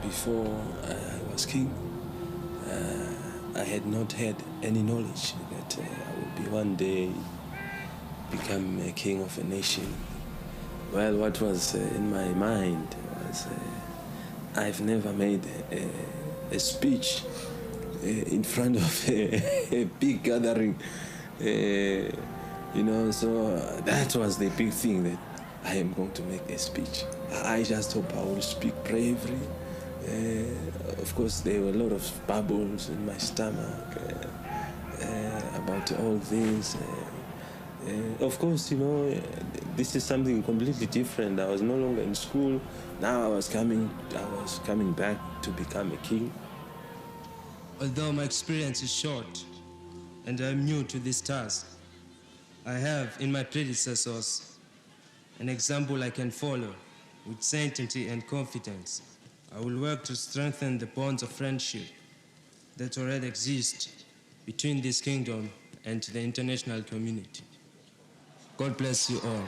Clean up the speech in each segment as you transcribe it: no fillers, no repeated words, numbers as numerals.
before I was king, I had not had any knowledge that I would be one day become a king of a nation. Well, what was in my mind was I've never made a speech in front of a big gathering, so that was the big thing, that I am going to make a speech. I just hope I will speak bravely. Of course, there were a lot of bubbles in my stomach about all this. Of course, this is something completely different. I was no longer in school. Now I was coming back to become a king. Although my experience is short and I'm new to this task, I have in my predecessors an example I can follow with certainty and confidence. I will work to strengthen the bonds of friendship that already exist between this kingdom and the international community. God bless you all.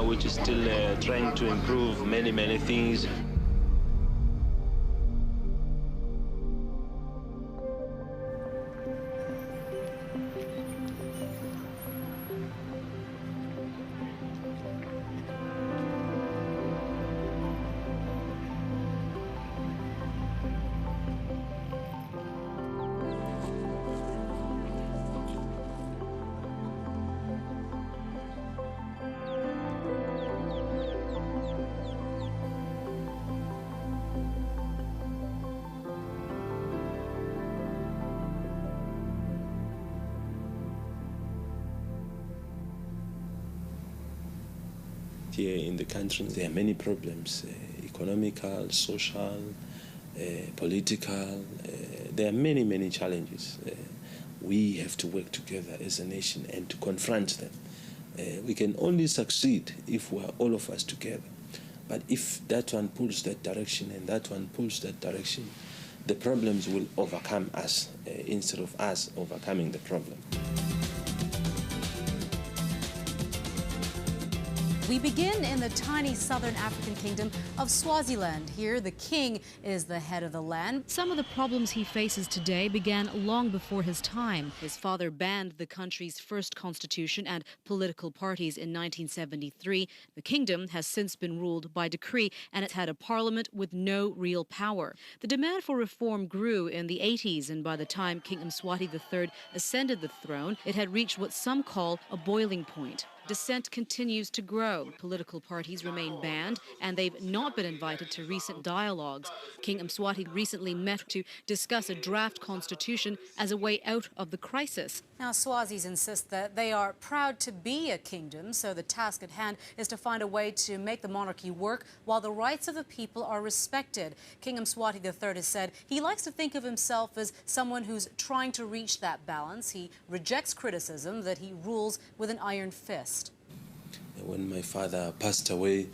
Which is still trying to improve many things. Here in the country, there are many problems, economical, social, political. There are many challenges. We have to work together as a nation and to confront them. We can only succeed if we are all of us together. But if that one pulls that direction and that one pulls that direction, the problems will overcome us instead of us overcoming the problem. We begin in the tiny southern African kingdom of Swaziland. Here, the king is the head of the land. Some of the problems he faces today began long before his time. His father banned the country's first constitution and political parties in 1973. The kingdom has since been ruled by decree, and it's had a parliament with no real power. The demand for reform grew in the 80s, and by the time King Mswati III ascended the throne, it had reached what some call a boiling point. Dissent continues to grow. Political parties remain banned, and they've not been invited to recent dialogues. King Mswati recently met to discuss a draft constitution as a way out of the crisis. Now, Swazis insist that they are proud to be a kingdom, so the task at hand is to find a way to make the monarchy work while the rights of the people are respected. King Mswati III has said he likes to think of himself as someone who's trying to reach that balance. He rejects criticism that he rules with an iron fist. When my father passed away,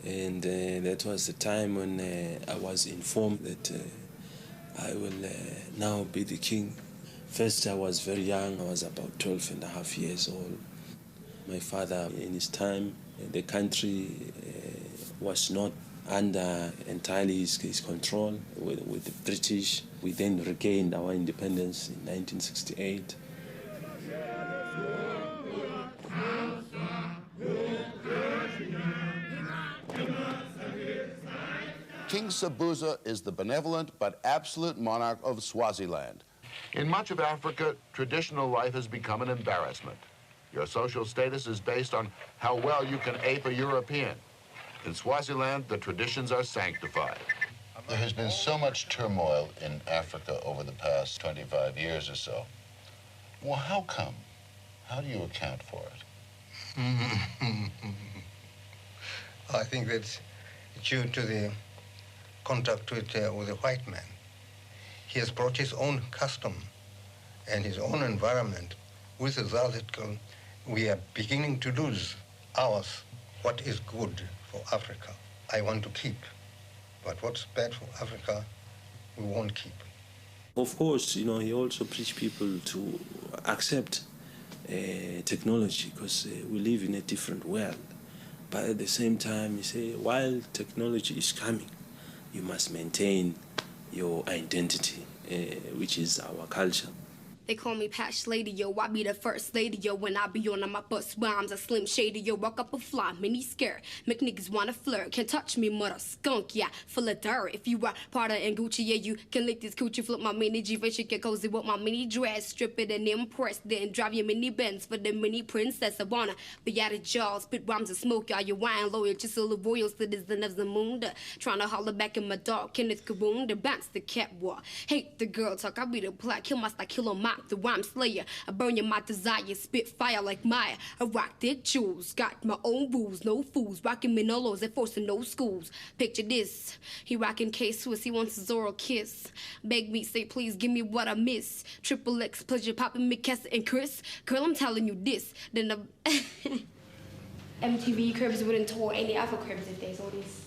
and that was the time when I was informed that I will now be the king. First, I was very young. I was about 12 and a half years old. My father, in his time, the country was not under entirely his control with the British. We then regained our independence in 1968. King Sobhuza is the benevolent but absolute monarch of Swaziland. In much of Africa, traditional life has become an embarrassment. Your social status is based on how well you can ape a European. In Swaziland, the traditions are sanctified. There has been so much turmoil in Africa over the past 25 years or so. Well, how come? How do you account for it? I think that's due to the contact with the white man. He has brought his own custom and his own environment, with the result that we are beginning to lose ours, what is good for Africa. I want to keep, but what's bad for Africa, we won't keep. Of course, you know, he also preached people to accept technology, because we live in a different world. But at the same time, he say, while technology is coming, you must maintain your identity, which is our culture. They call me Patch Lady, yo. I be the first lady, yo. When I be on my bus rhymes, a slim shady, yo. Walk up a fly, mini skirt. Make niggas wanna flirt. Can't touch me, mother skunk, yeah. Full of dirt. If you are Prada and Gucci, yeah, you can lick this coochie. Flip my mini G-Fish, get cozy with my mini dress. Strip it and impress. Then drive your mini Benz for the mini princess. I wanna be out of jaw, spit rhymes and smoke, y'all. Your wine loyal, just a little royal citizen of the moon. Trying to holler back in my dog, Kenneth Karoon. The bounce the catwalk. Hate the girl talk, I be the black. Kill my style, kill on my the rhyme slayer. I burn your my desire, spit fire like Maya. I rock their jewels, got my own rules, no fools. Rockin' Manolos and forcing no schools. Picture this, he rockin' K-Swiss, he wants his oral kiss. Beg me, say please, give me what I miss. Triple X, pleasure poppin' McKesson and Chris. Girl, I'm telling you this, then the MTV cribs wouldn't tour any other cribs if they saw this.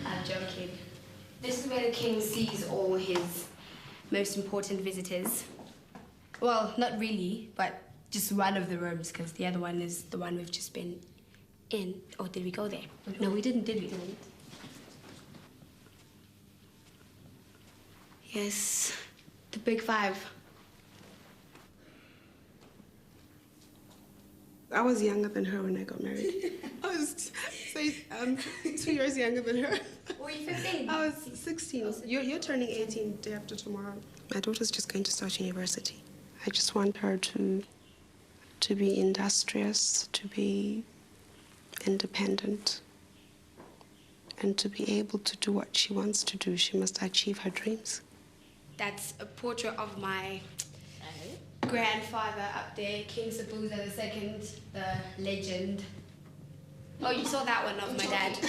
I'm joking. This is where the king sees all his most important visitors. Well, not really, but just one of the rooms, because the other one is the one we've just been in. Or did we go there? No, we didn't, did we? Yes, the big five. I was younger than her when I got married. I was 2 years younger than her. Were you 15? I was 16. You're turning 18 day after tomorrow. My daughter's just going to start university. I just want her to be industrious, to be independent, and to be able to do what she wants to do. She must achieve her dreams. That's a portrait of my grandfather up there, King Sobhuza II, the legend. Oh, you saw that one of my dad.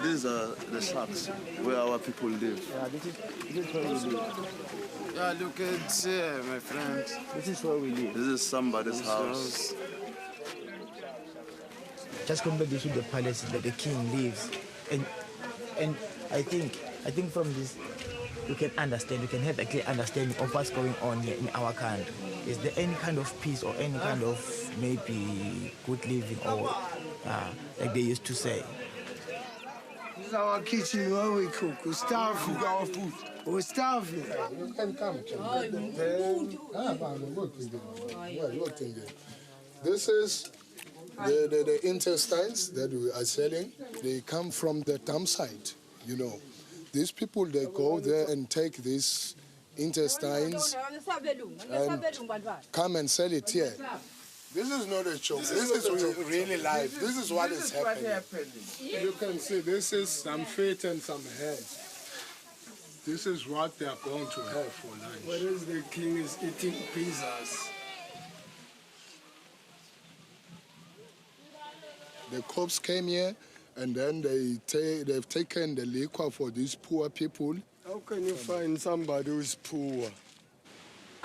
These are the shacks where our people live. Yeah, this is where we live. Yeah, look at here, my friend. This is where we live. This is somebody's house. Just compare this with the palace that the king lives, and I think from this you can understand, you can have a clear understanding of what's going on here in our country. Is there any kind of peace or any kind of maybe good living or like they used to say? This is our kitchen where we cook. We're starving. Cook our food. We're starving. You can come. This is the intestines that we are selling. They come from the dump site, you know. These people, they go there and take these intestines and come and sell it here. This is not a joke. This is really life. This is what is happening. You can see this is some feet and some heads. This is what they are going to have for lunch. What is the king is eating pizzas? The cops came here and then they've taken the liquor for these poor people. How can you find somebody who's poor?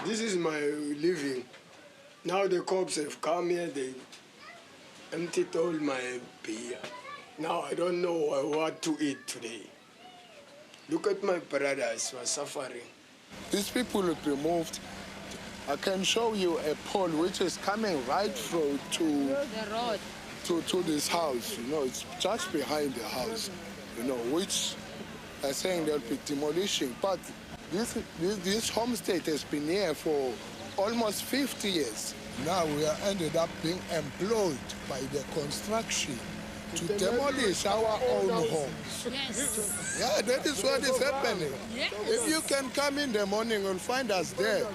This is my living. Now the cops have come here, they emptied all my beer. Now I don't know what to eat today. Look at my brothers who are suffering. These people have removed. I can show you a pole which is coming right through to this house. You know, it's just behind the house, you know, which are saying they'll be demolishing. But this homestead has been here for almost 50 years. Now we are ended up being employed by the construction to demolish our own homes. Yes. Yeah, that is what is happening. Yes. If you can come in the morning, you'll find us there.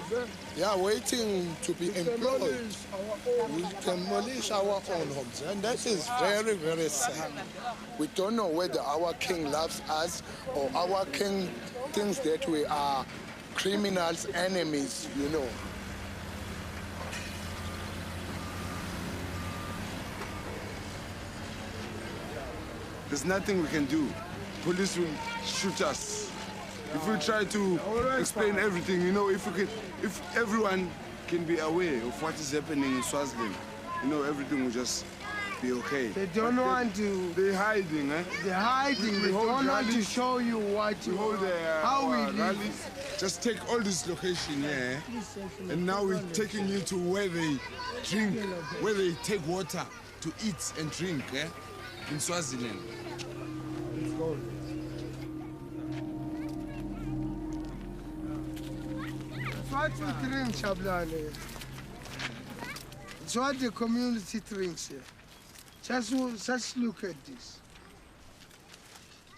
Yeah, waiting to be employed. We demolish our own homes. And that is very, very sad. We don't know whether our king loves us or our king thinks that we are criminals, enemies, you know. There's nothing we can do. Police will shoot us. If we try to explain everything, you know, if everyone can be aware of what is happening in Swaziland, you know, everything will just be okay. They don't want to. They're hiding, eh? They're hiding. They don't want to show you what you hold how we live. Just take all this location here, and now we're taking you to where they drink, where they take water to eat and drink, eh? In Swaziland. Let's go. It's what we drink, Shablane. It's what the community drinks here. Just look at this.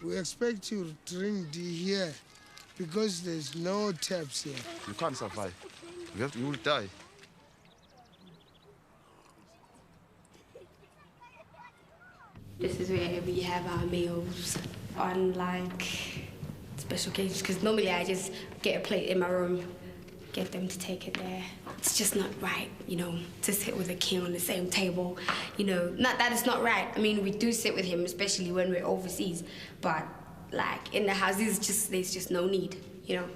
We expect you to drink here because there's no taps here. You can't survive. You will die. This is where we have our meals on like special occasions, because normally I just get a plate in my room, get them to take it there. It's just not right, you know, to sit with a king on the same table. You know, not that it's not right. I mean, we do sit with him, especially when we're overseas, but like in the house, there's just no need, you know.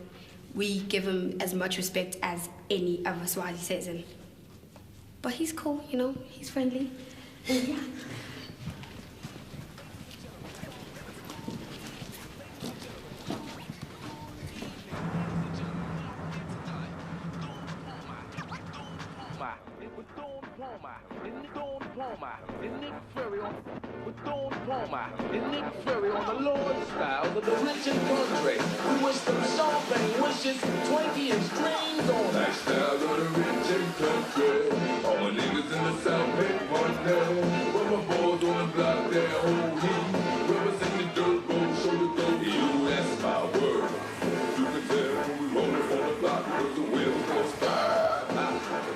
We give him as much respect as any other Swazi citizen. But he's cool, you know, he's friendly. Yeah. On the Lord's style of the rich and country. We wish them champagne wishes, Twinkie and strings on that style of the rich and country. All my niggas in the South make money. With my boys on the block, they're whole heat. Represent the dirt road, show the dope. You, that's my word. You can tell when we rollin' on the block, cause the wheels go fire.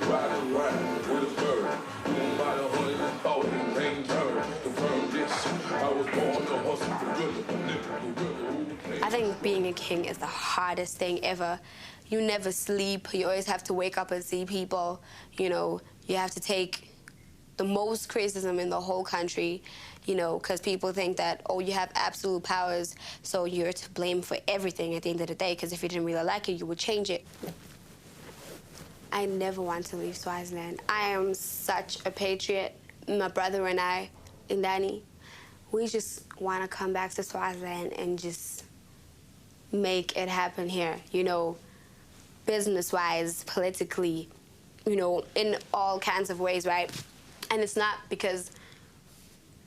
Riding around with a bird. Doing by the 100,000 pain turn. Confirm this. I was born to hustle for good. I think being a king is the hardest thing ever. You never sleep. You always have to wake up and see people. You know, you have to take the most criticism in the whole country, you know, because people think that, oh, you have absolute powers, so you're to blame for everything at the end of the day, because if you didn't really like it, you would change it. I never want to leave Swaziland. I am such a patriot. My brother and I, Indani, we just want to come back to Swaziland and just make it happen here, you know, business-wise, politically, you know, in all kinds of ways, right? And it's not because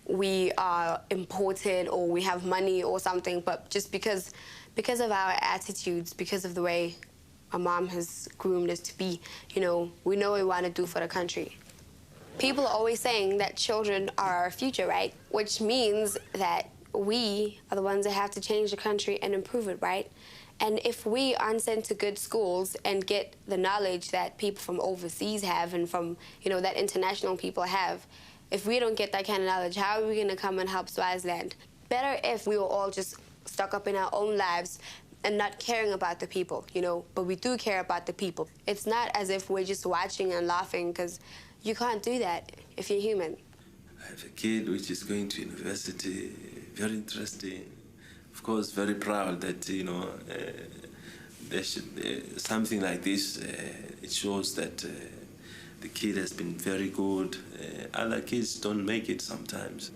we are important or we have money or something, but just because of our attitudes, because of the way our mom has groomed us to be, you know, we know what we want to do for the country. People are always saying that children are our future, right? Which means that we are the ones that have to change the country and improve it, right? And if we aren't sent to good schools and get the knowledge that people from overseas have and from, you know, that international people have, if we don't get that kind of knowledge, how are we going to come and help Swaziland? Better if we were all just stuck up in our own lives and not caring about the people, you know, but we do care about the people. It's not as if we're just watching and laughing, because you can't do that if you're human. I have a kid which is going to university, very interesting. Of course, very proud that, you know, there should, something like this, it shows that the kid has been very good. Other kids don't make it sometimes.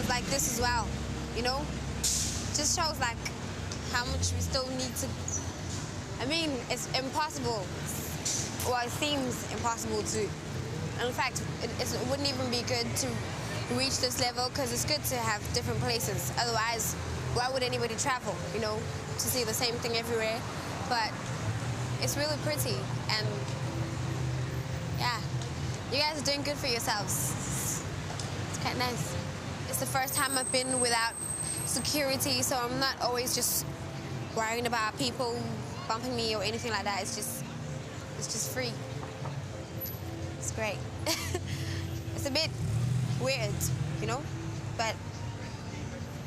Like this as well, you know? Just shows like how much we still need to, I mean, it's impossible, well, it seems impossible to, in fact, it wouldn't even be good to reach this level, because it's good to have different places. Otherwise, why would anybody travel, you know, to see the same thing everywhere? But it's really pretty, and yeah, you guys are doing good for yourselves. It's quite nice. It's the first time I've been without security, so I'm not always just worrying about people bumping me or anything like that. It's just free. It's great. It's a bit weird, you know, but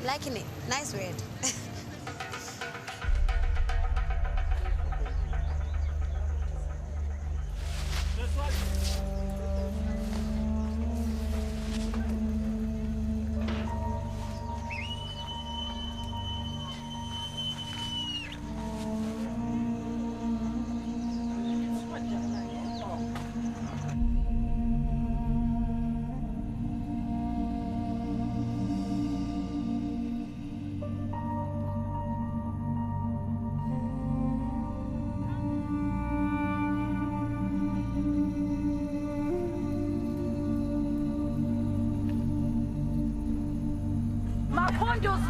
liking it. Nice weird.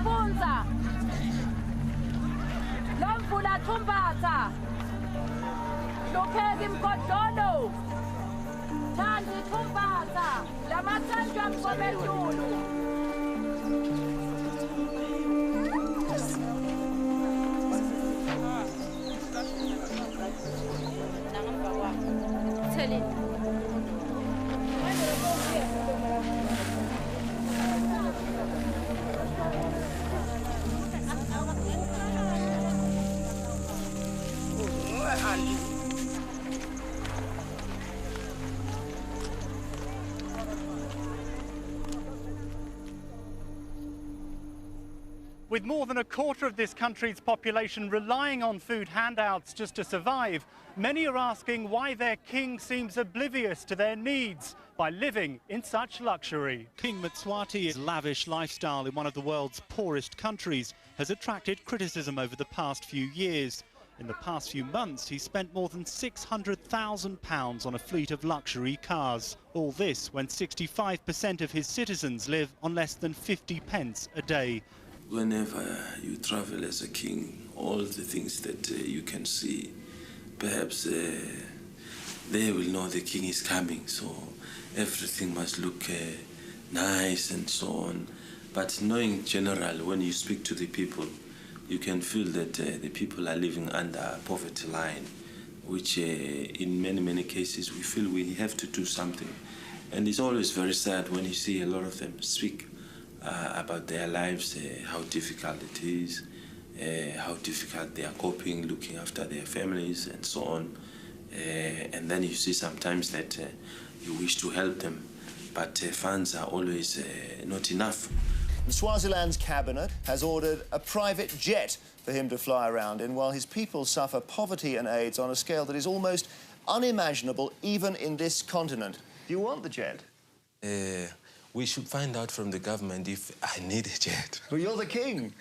Sponsor. Lomfula Tumbata. Lokegi Mkodono. With more than a quarter of this country's population relying on food handouts just to survive, many are asking why their king seems oblivious to their needs by living in such luxury. King Mswati's lavish lifestyle in one of the world's poorest countries has attracted criticism over the past few years. In the past few months, he spent more than £600,000 on a fleet of luxury cars. All this when 65% of his citizens live on less than 50 pence a day. Whenever you travel as a king, all the things that you can see, perhaps they will know the king is coming, so everything must look nice and so on. But knowing general, when you speak to the people, you can feel that the people are living under poverty line, which in many cases we feel we have to do something. And it's always very sad when you see a lot of them speak about their lives, how difficult it is, how difficult they are coping, looking after their families and so on. And then you see sometimes that you wish to help them, but funds are always not enough. Swaziland's cabinet has ordered a private jet for him to fly around in while his people suffer poverty and AIDS on a scale that is almost unimaginable even in this continent. Do you want the jet? We should find out from the government if I need a jet. Well, you're the king.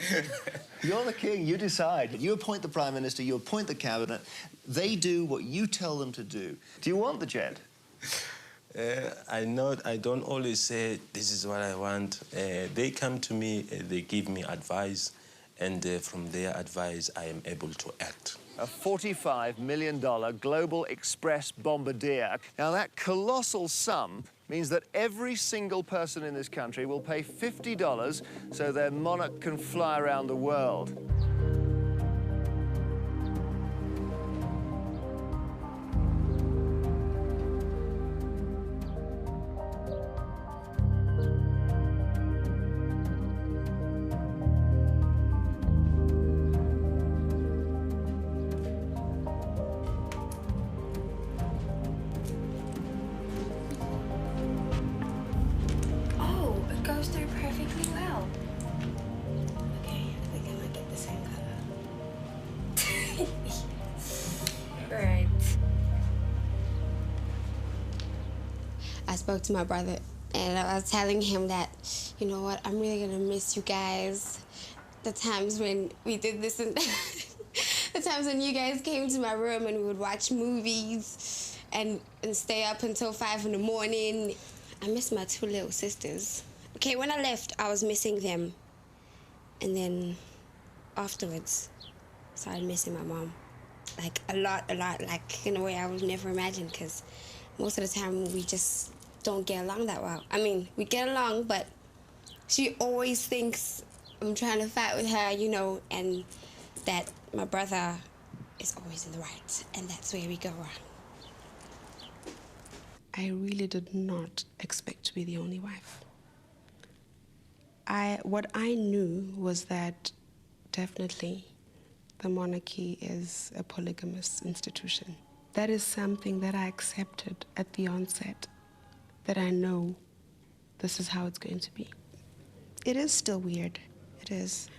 You're the king. You decide. You appoint the prime minister, you appoint the cabinet. They do what you tell them to do. Do you want the jet? I don't always say this is what I want. They come to me, they give me advice, and from their advice I am able to act. A $45 million global express bombardier. Now, that colossal sum means that every single person in this country will pay $50 so their monarch can fly around the world. I spoke to my brother and I was telling him that, you know what, I'm really gonna miss you guys. The times when we did this and the times when you guys came to my room and we would watch movies and stay up until 5 in the morning. I miss my 2 little sisters. Okay, when I left, I was missing them. And then afterwards, I started missing my mom. Like a lot, like in a way I would never imagine, because most of the time we just don't get along that well. I mean, we get along, but she always thinks I'm trying to fight with her, you know, and that my brother is always in the right, and that's where we go wrong. I really did not expect to be the only wife. What I knew was that definitely the monarchy is a polygamous institution. That is something that I accepted at the onset, that I know this is how it's going to be. It is still weird, it is.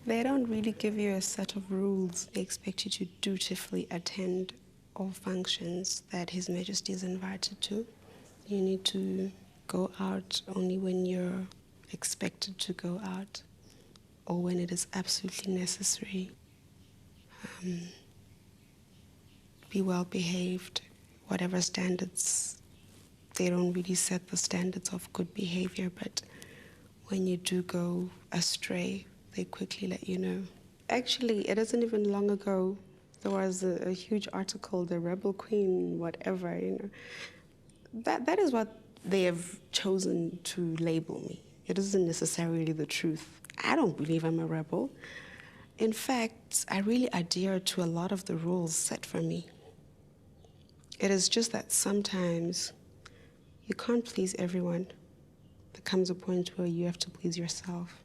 They don't really give you a set of rules. They expect you to dutifully attend all functions that His Majesty is invited to. You need to go out only when you're expected to go out or when it is absolutely necessary. Be well behaved, whatever standards. They don't really set the standards of good behavior, but when you do go astray, they quickly let you know. Actually, it isn't even long ago, there was a huge article, the Rebel Queen, whatever, you know. That is what they have chosen to label me. It isn't necessarily the truth. I don't believe I'm a rebel. In fact, I really adhere to a lot of the rules set for me. It is just that sometimes you can't please everyone. There comes a point where you have to please yourself.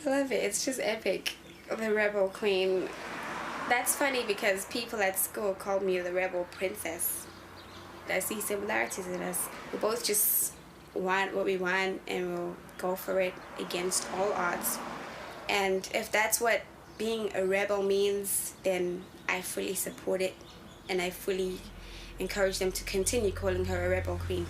I love it. It's just epic. The Rebel Queen. That's funny because people at school called me the Rebel Princess. I see similarities in us. We both just want what we want and we'll go for it against all odds. And if that's what being a rebel means, then I fully support it and I fully encourage them to continue calling her a Rebel Queen.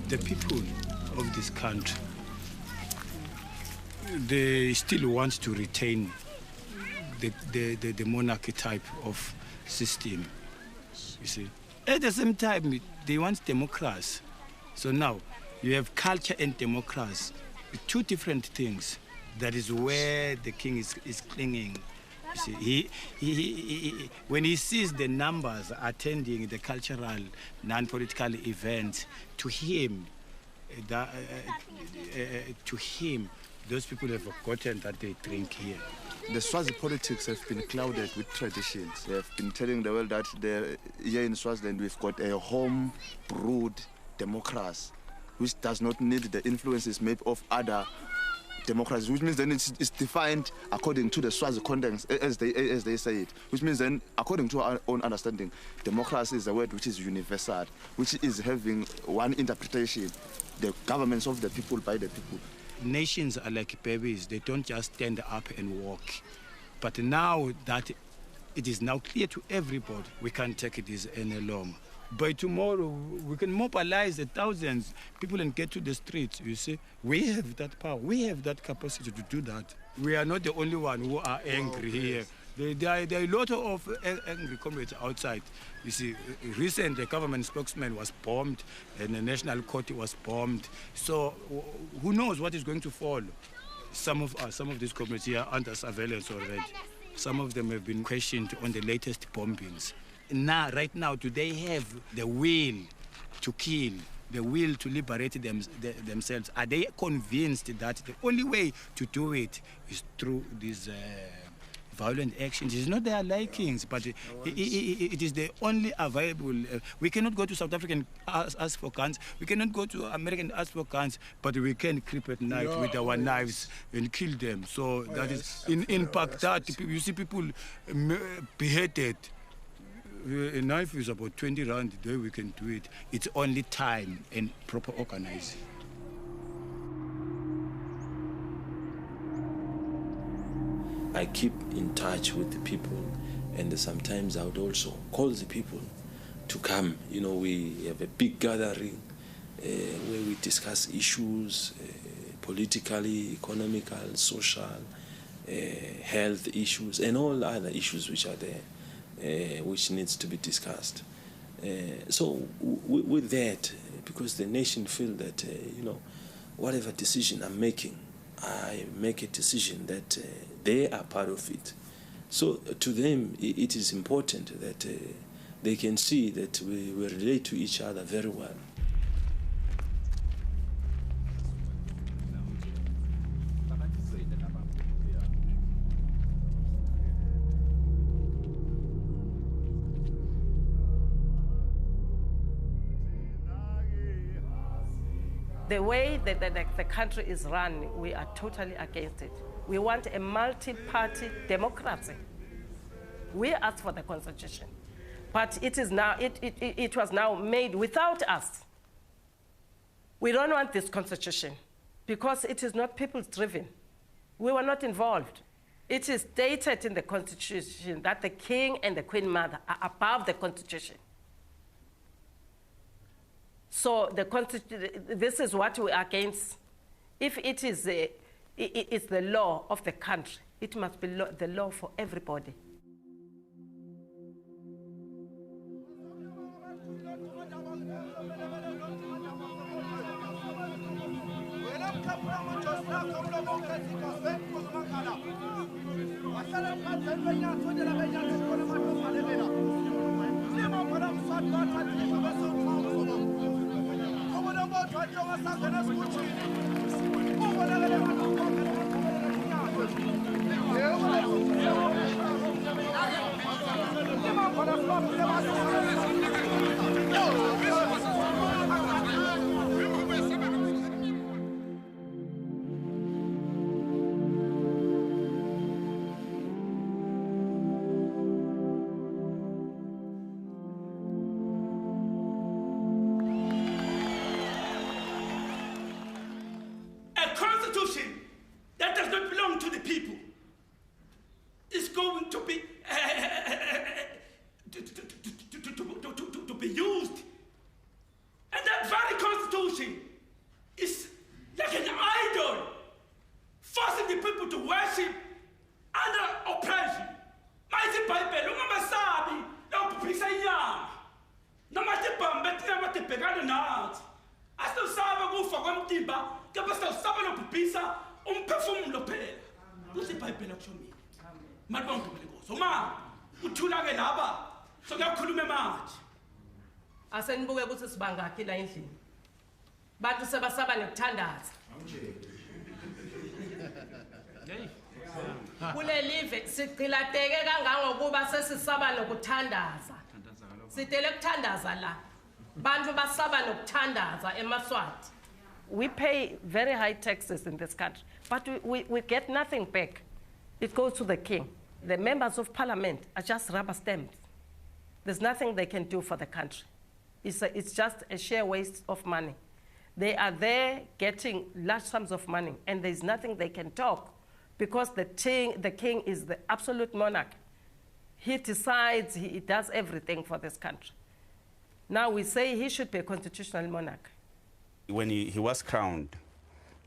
The people of this country, they still want to retain the monarchy type of system, you see. At the same time, they want democracy. So now, you have culture and democracy, two different things. That is where the king is clinging. You see, when he sees the numbers attending the cultural, non-political events, to him, those people have forgotten that they drink here. The Swazi politics have been clouded with traditions. They have been telling the world that here in Swaziland we've got a home-brewed democracy, which does not need the influences maybe of other democracies, which means then it's defined according to the Swazi context, as they say it, which means then, according to our own understanding, democracy is a word which is universal, which is having one interpretation, the governments of the people by the people. Nations are like babies. They don't just stand up and walk. But now that it is now clear to everybody, we can't take this any longer. By tomorrow, we can mobilize the thousands people and get to the streets, you see. We have that power. We have that capacity to do that. We are not the only one who are angry here. There are a lot of angry comrades outside. You see, recently the government spokesman was bombed and the national court was bombed. So who knows what is going to follow? Some of these comrades here are under surveillance already. Some of them have been questioned on the latest bombings. Now, right now, do they have the will to kill, the will to liberate themselves? Are they convinced that the only way to do it is through these violent actions? It's not their likings, but it is the only available. We cannot go to South Africa and ask for guns. We cannot go to America and ask for guns, but we can creep at night with our knives and kill them. So that is in Baghdad. You see people beheaded. A knife is about 20 rand. There we can do it. It's only time and proper organizing. I keep in touch with the people, and sometimes I would also call the people to come. You know, we have a big gathering where we discuss issues, politically, economical, social, health issues, and all other issues which are there. Which needs to be discussed. So with that, because the nation feel that, you know, whatever decision I'm making, I make a decision that they are part of it. So to them, it is important that they can see that we relate to each other very well. The way that the country is run, we are totally against it. We want a multi-party democracy. We asked for the constitution, but it was now made without us. We don't want this constitution because it is not people-driven. We were not involved. It is stated in the constitution that the king and the queen mother are above the constitution. So this is what we are against. If it is it's the law of the country, it must be the law for everybody. A constitution that does not belong to the people is going to be to be used, and that very constitution is like an idol, forcing the people to worship under oppression. Mighty Bible, ungamasabi nawuphisa inyama namatibhambe tinamathibhekana nathi asisaba kufa kwemtimba kepha sisaba nobhubhisa umphefumulo phela. Kuthi iBhayibheli akusho mina manje bangigqibele inkosi uma uthula ke laba sokuyakhuluma manje. Asenibuke ukuthi sibangakhi la endlini. Bantu sebasaba nekuthandaza. Kule live siqilateke kangangokuba sesisaba nokuthandaza. Sidele ukuthandaza la. Bantu basaba nokuthandaza eMaswati. We pay very high taxes in this country, but we get nothing back. It goes to the king. The members of parliament are just rubber stamps. There's nothing they can do for the country. It's just a sheer waste of money. They are there getting large sums of money, and there's nothing they can talk because the king is the absolute monarch. He decides, he does everything for this country. Now we say he should be a constitutional monarch. When he was crowned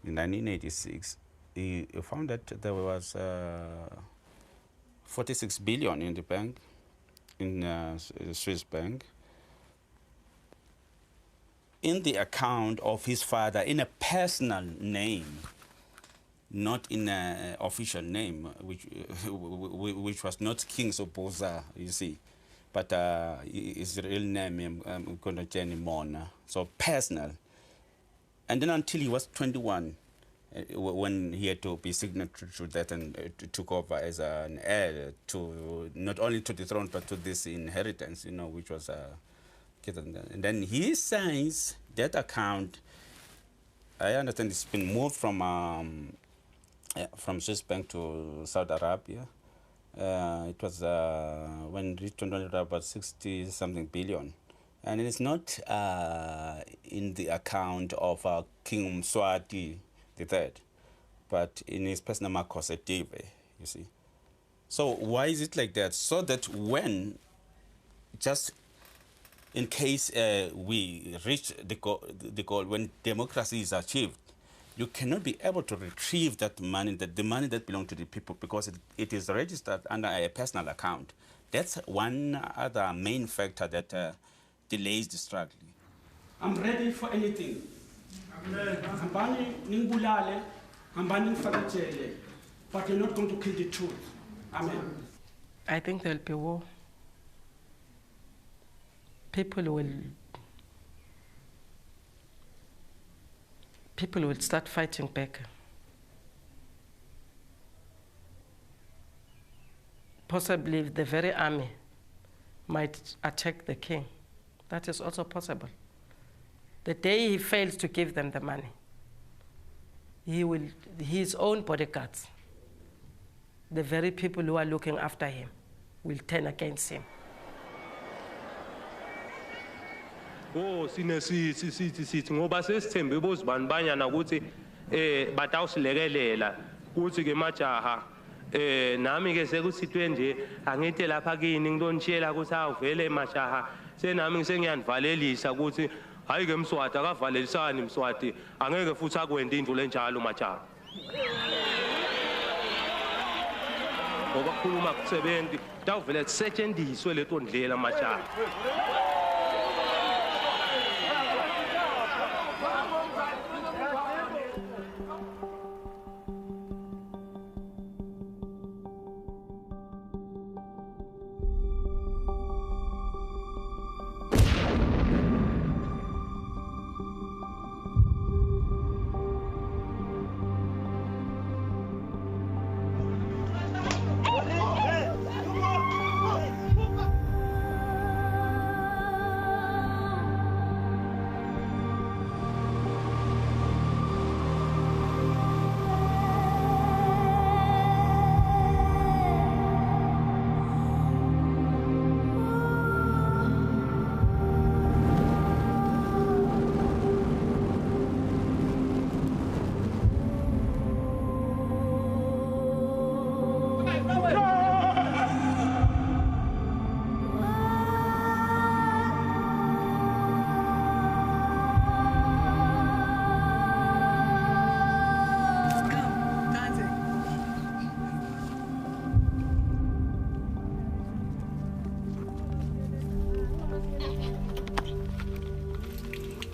in 1986, he found that there was 46 billion in the bank, in the Swiss bank, in the account of his father, in a personal name, not in an official name, which was not King Soposa, you see, but his real name, Mona, so personal. And then until he was 21, when he had to be signatory to that and took over as an heir to not only to the throne but to this inheritance, you know, which was given. And then he signs that account. I understand it's been moved from Swiss bank to Saudi Arabia. It was when it reached about 60-something billion. And it's not in the account of King Mswati III, but in his personal Makosetive, you see. So why is it like that? So that when, just in case we reach the goal, when democracy is achieved, you cannot be able to retrieve that money, the money that belongs to the people, because it is registered under a personal account. That's one other main factor that delays the struggle. I'm ready for anything. But you're not going to kill the truth. Amen. I think there'll be war. People will start fighting back. Possibly the very army might attack the king. That is also possible. The day he fails to give them the money, his own bodyguards, the very people who are looking after him, will turn against him. Oh, sithi ngoba sesithembe bozibanibanyana ukuthi batawusilekelela kuthi ke majaha nami ke sekusithwe nje angithi lapha kini ngidonishela ukuthi awuvele majaha senami ngisengiyanivalelisa ukuthi hayi ke Mswati akavalelisani Mswati angeke futhi akwenda into lenjalo majaha ngoba kukhuluma kusebenzi tawuvele kusetshenziswe leto ndlela majaha.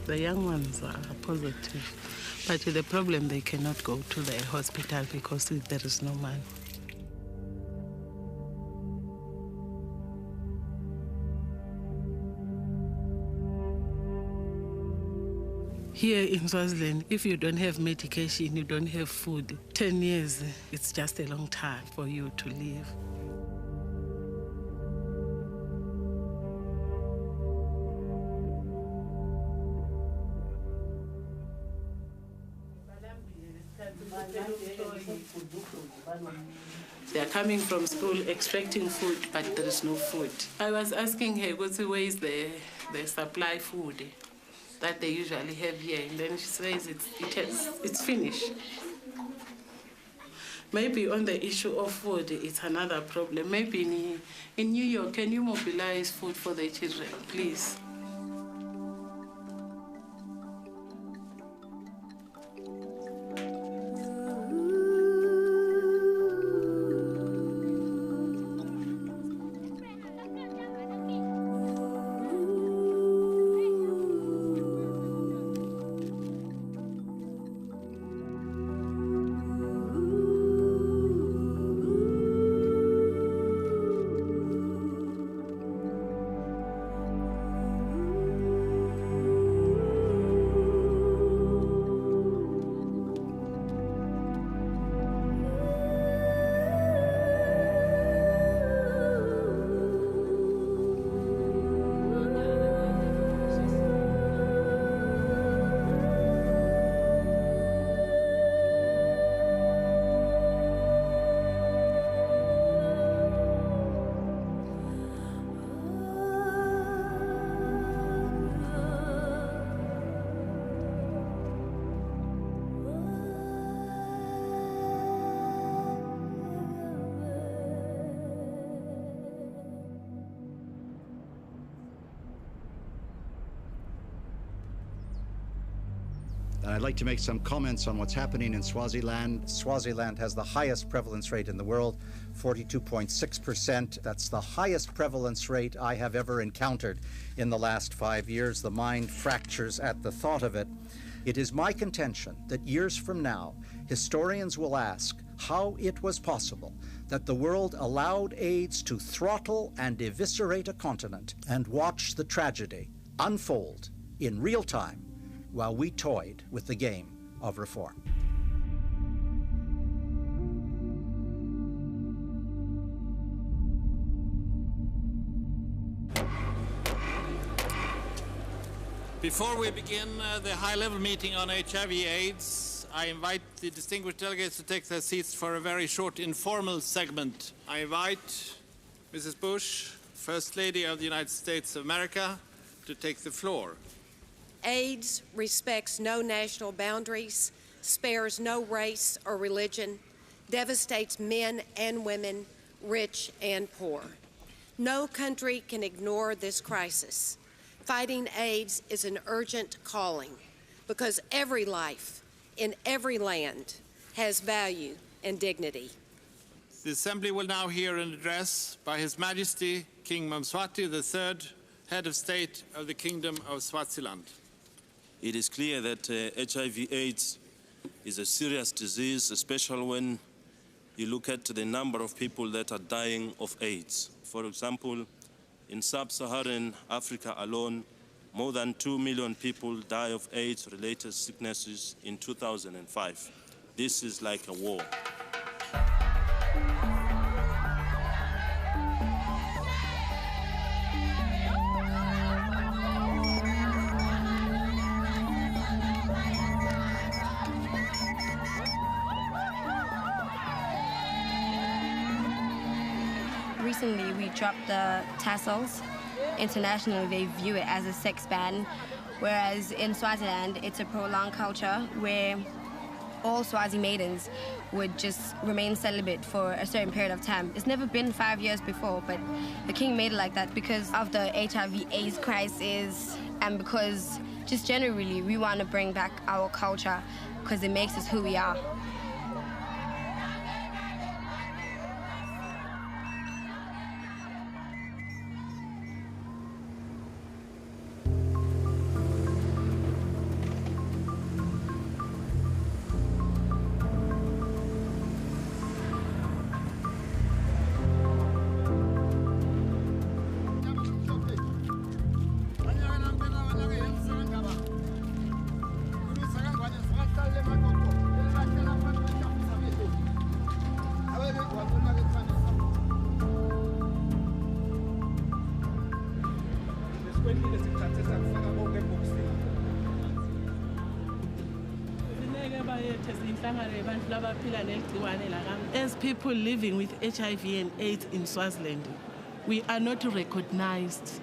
The young ones are positive, but the problem, they cannot go to the hospital because there is no money. Here in Swaziland, if you don't have medication, you don't have food, 10 years, it's just a long time for you to live. They are coming from school expecting food, but there is no food. I was asking her, where is the supply food that they usually have here? And then she says it's finished. Maybe on the issue of food, it's another problem. Maybe in New York, can you mobilize food for the children, please? I'd like to make some comments on what's happening in Swaziland. Swaziland has the highest prevalence rate in the world, 42.6%. That's the highest prevalence rate I have ever encountered in the last 5 years. The mind fractures at the thought of it. It is my contention that years from now, historians will ask how it was possible that the world allowed AIDS to throttle and eviscerate a continent and watch the tragedy unfold in real time while we toyed with the game of reform. Before we begin the high-level meeting on HIV/AIDS, I invite the distinguished delegates to take their seats for a very short informal segment. I invite Mrs. Bush, First Lady of the United States of America, to take the floor. AIDS respects no national boundaries, spares no race or religion, devastates men and women, rich and poor. No country can ignore this crisis. Fighting AIDS is an urgent calling because every life in every land has value and dignity. The Assembly will now hear an address by His Majesty King Mswati III, Head of State of the Kingdom of Swaziland. It is clear that HIV/AIDS is a serious disease, especially when you look at the number of people that are dying of AIDS. For example, in sub-Saharan Africa alone, more than 2 million people die of AIDS-related sicknesses in 2005. This is like a war. Recently, we dropped the tassels. Internationally, they view it as a sex ban, whereas in Swaziland, it's a prolonged culture where all Swazi maidens would just remain celibate for a certain period of time. It's never been 5 years before, but the king made it like that because of the HIV/AIDS crisis and because just generally we want to bring back our culture because it makes us who we are. As people living with HIV and AIDS in Swaziland, we are not recognized.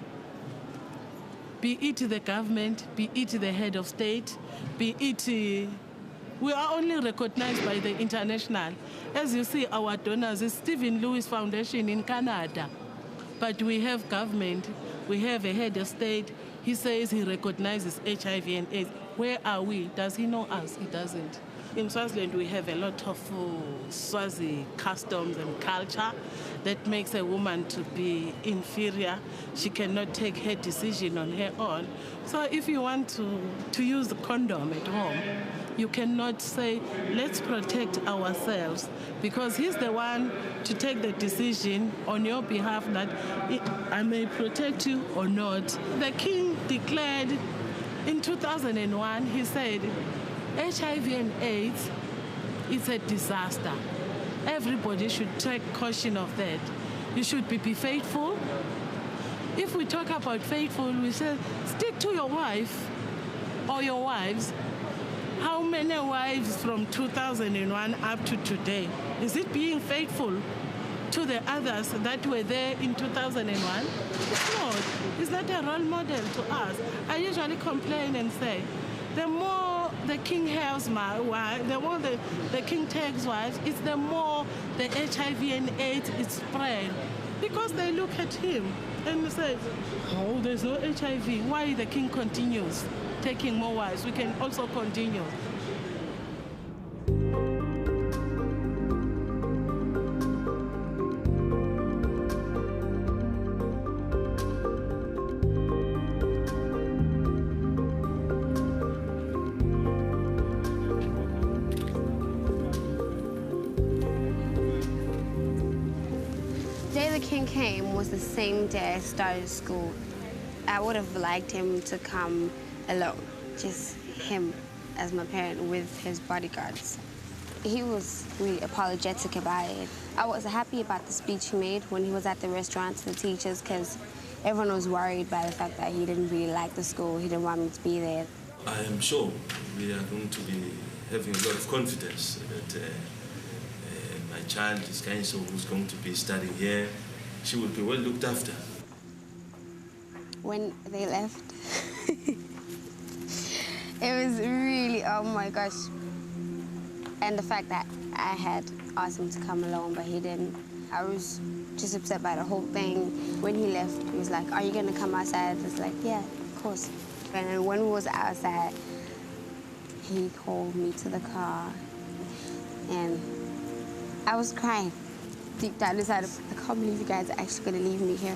Be it the government, be it the head of state, be it... we are only recognized by the international. As you see, our donors is Stephen Lewis Foundation in Canada. But we have government, we have a head of state. He says he recognizes HIV and AIDS. Where are we? Does he know us? He doesn't. In Swaziland, we have a lot of Swazi customs and culture that makes a woman to be inferior. She cannot take her decision on her own. So if you want to use the condom at home, you cannot say, let's protect ourselves, because he's the one to take the decision on your behalf that I may protect you or not. The king declared in 2001, he said, HIV and AIDS, it's a disaster. Everybody should take caution of that. You should be faithful. If we talk about faithful, we say, stick to your wife or your wives. How many wives from 2001 up to today? Is it being faithful to the others that were there in 2001? It's not. It's not a role model to us. I usually complain and say, the more the king has my wife, the more the king takes wives, it's the more the HIV and AIDS is spread. Because they look at him and say, oh, there's no HIV. Why the king continues taking more wives? We can also continue. Came was the same day I started school. I would have liked him to come alone, just him as my parent with his bodyguards. He was really apologetic about it. I was happy about the speech he made when he was at the restaurant to the teachers, because everyone was worried by the fact that he didn't really like the school. He didn't want me to be there. I am sure we are going to be having a lot of confidence that my child is who's going to be studying here. She will be well looked after. When they left, it was really, oh my gosh. And the fact that I had asked him to come along, but he didn't. I was just upset by the whole thing. When he left, he was like, are you gonna come outside? I was like, yeah, of course. And when we was outside, he called me to the car, and I was crying. Deep down inside, I can't believe you guys are actually going to leave me here.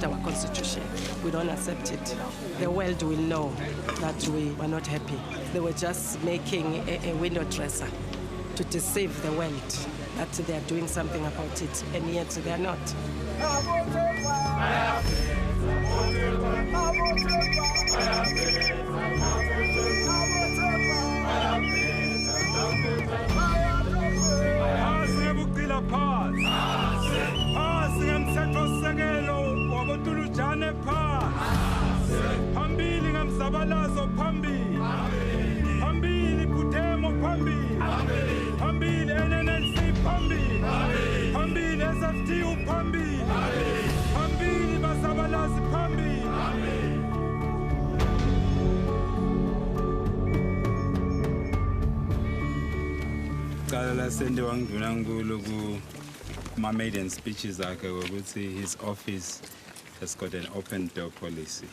Our constitution. We don't accept it. The world will know that we were not happy. They were just making a window dresser to deceive the world that they are doing something about it, and yet they are not. Sende wangiduna ngulu My maiden speech is like his office has got an open door policy.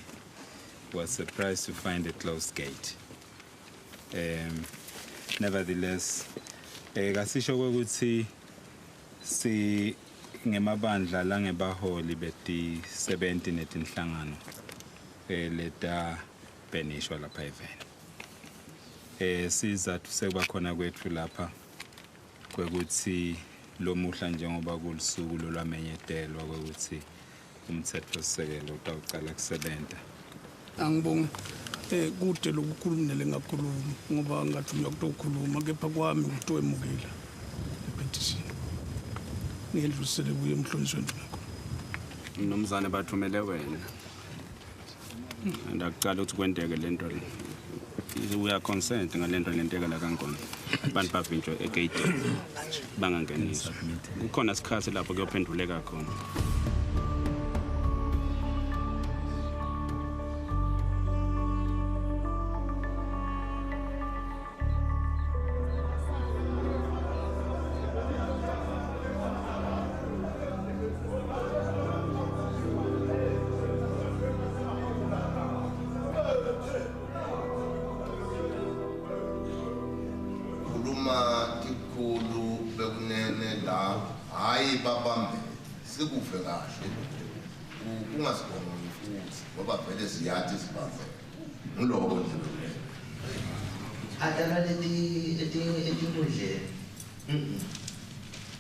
Was surprised to find a closed gate. Nevertheless, kasisho ukuthi si ngemabandla la ngebaholi beti 70 netinhlangano leta benishwa lapha eveni. Sizathu sekuba khona kwethu lapha kwekuthi lo muhla njengoba kulisuku lolwamenyetelwa kwekuthi umthetho sisekelo utawucala kusebenta. Angibonge kude lokukhulumela ngakhuluma ngoba ngathi uyokukhuluma kepha kwami ukutoemukela ipetition. Ngiyedlulisele kuye emhlonishweni ngakho. Mnumzane bathumele wena. Ndakucala ukuthi kwenteke lento le. We are concerned ngalento lenteka la kaNgoma. Abantu bavinjwe egate bangangeniswa. Kukhona isikhathi lapho kuyophenduleka khona.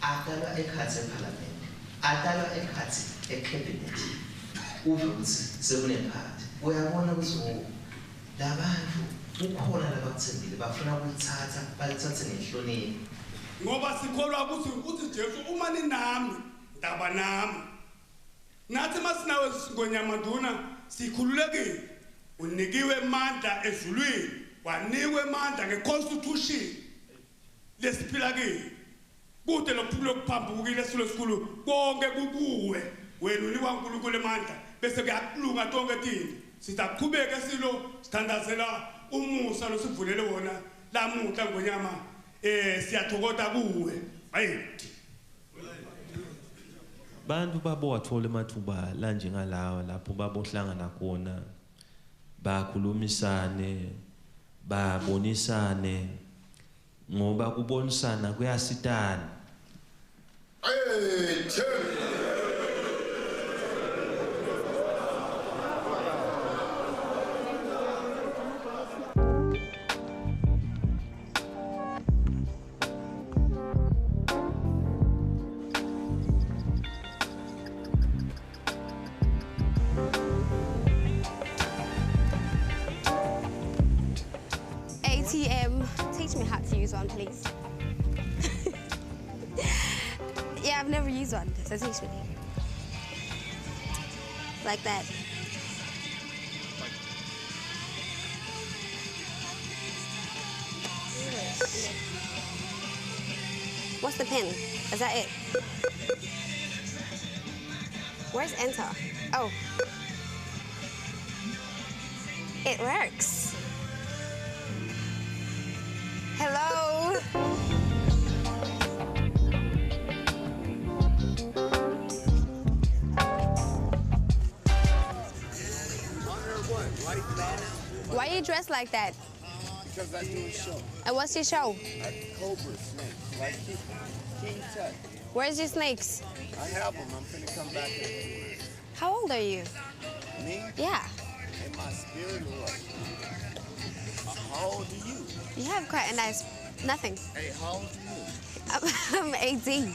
Adala ekhathi eParliament, adala ekhathi eCabinet. Uve ukuthi sekunephathi. Uyabona ukuthi labantu ukhona labakuthembile bafuna ukuthatha balithathe ngenhlonipho. Ngoba sikholwa ukuthi Jesu uma ninami ndaba nami. Nathi masinawe ngonyamanduna sikhululekile. Unikiwe amandla ezulwini, wanikwe amandla ngeconstitution lesiphila kini. Kude lokuphulo kuphambukile esilo esikhulu konke kukuwe wena unikwa uNkulunkulu emandla bese kuyakulunga tonke thini sitaqhubeka silo sithandazela umusa losivulele wona lamuhla ngonyama siyathokoza kuwe ayithi bantu babothola emathuba la njengalawa lapho babohlangana khona bakhulumisane babonisane ngoba kubonisana kuyasitana. ATM, teach me how to use one, please. Yeah, I've never used one, so teach me. Like that. What's the pin? Is that it? Where's enter? Oh. It works. Hello? Why are you dressed like that? Because I do a show. And what's your show? Cobra snakes, like King Tut. Where's your snakes? I have them. I'm finna come back here. How old are you? Me? Yeah. In my spirit or what? How old are you? You have quite a nice... Nothing. Hey, how old are you? I'm 18.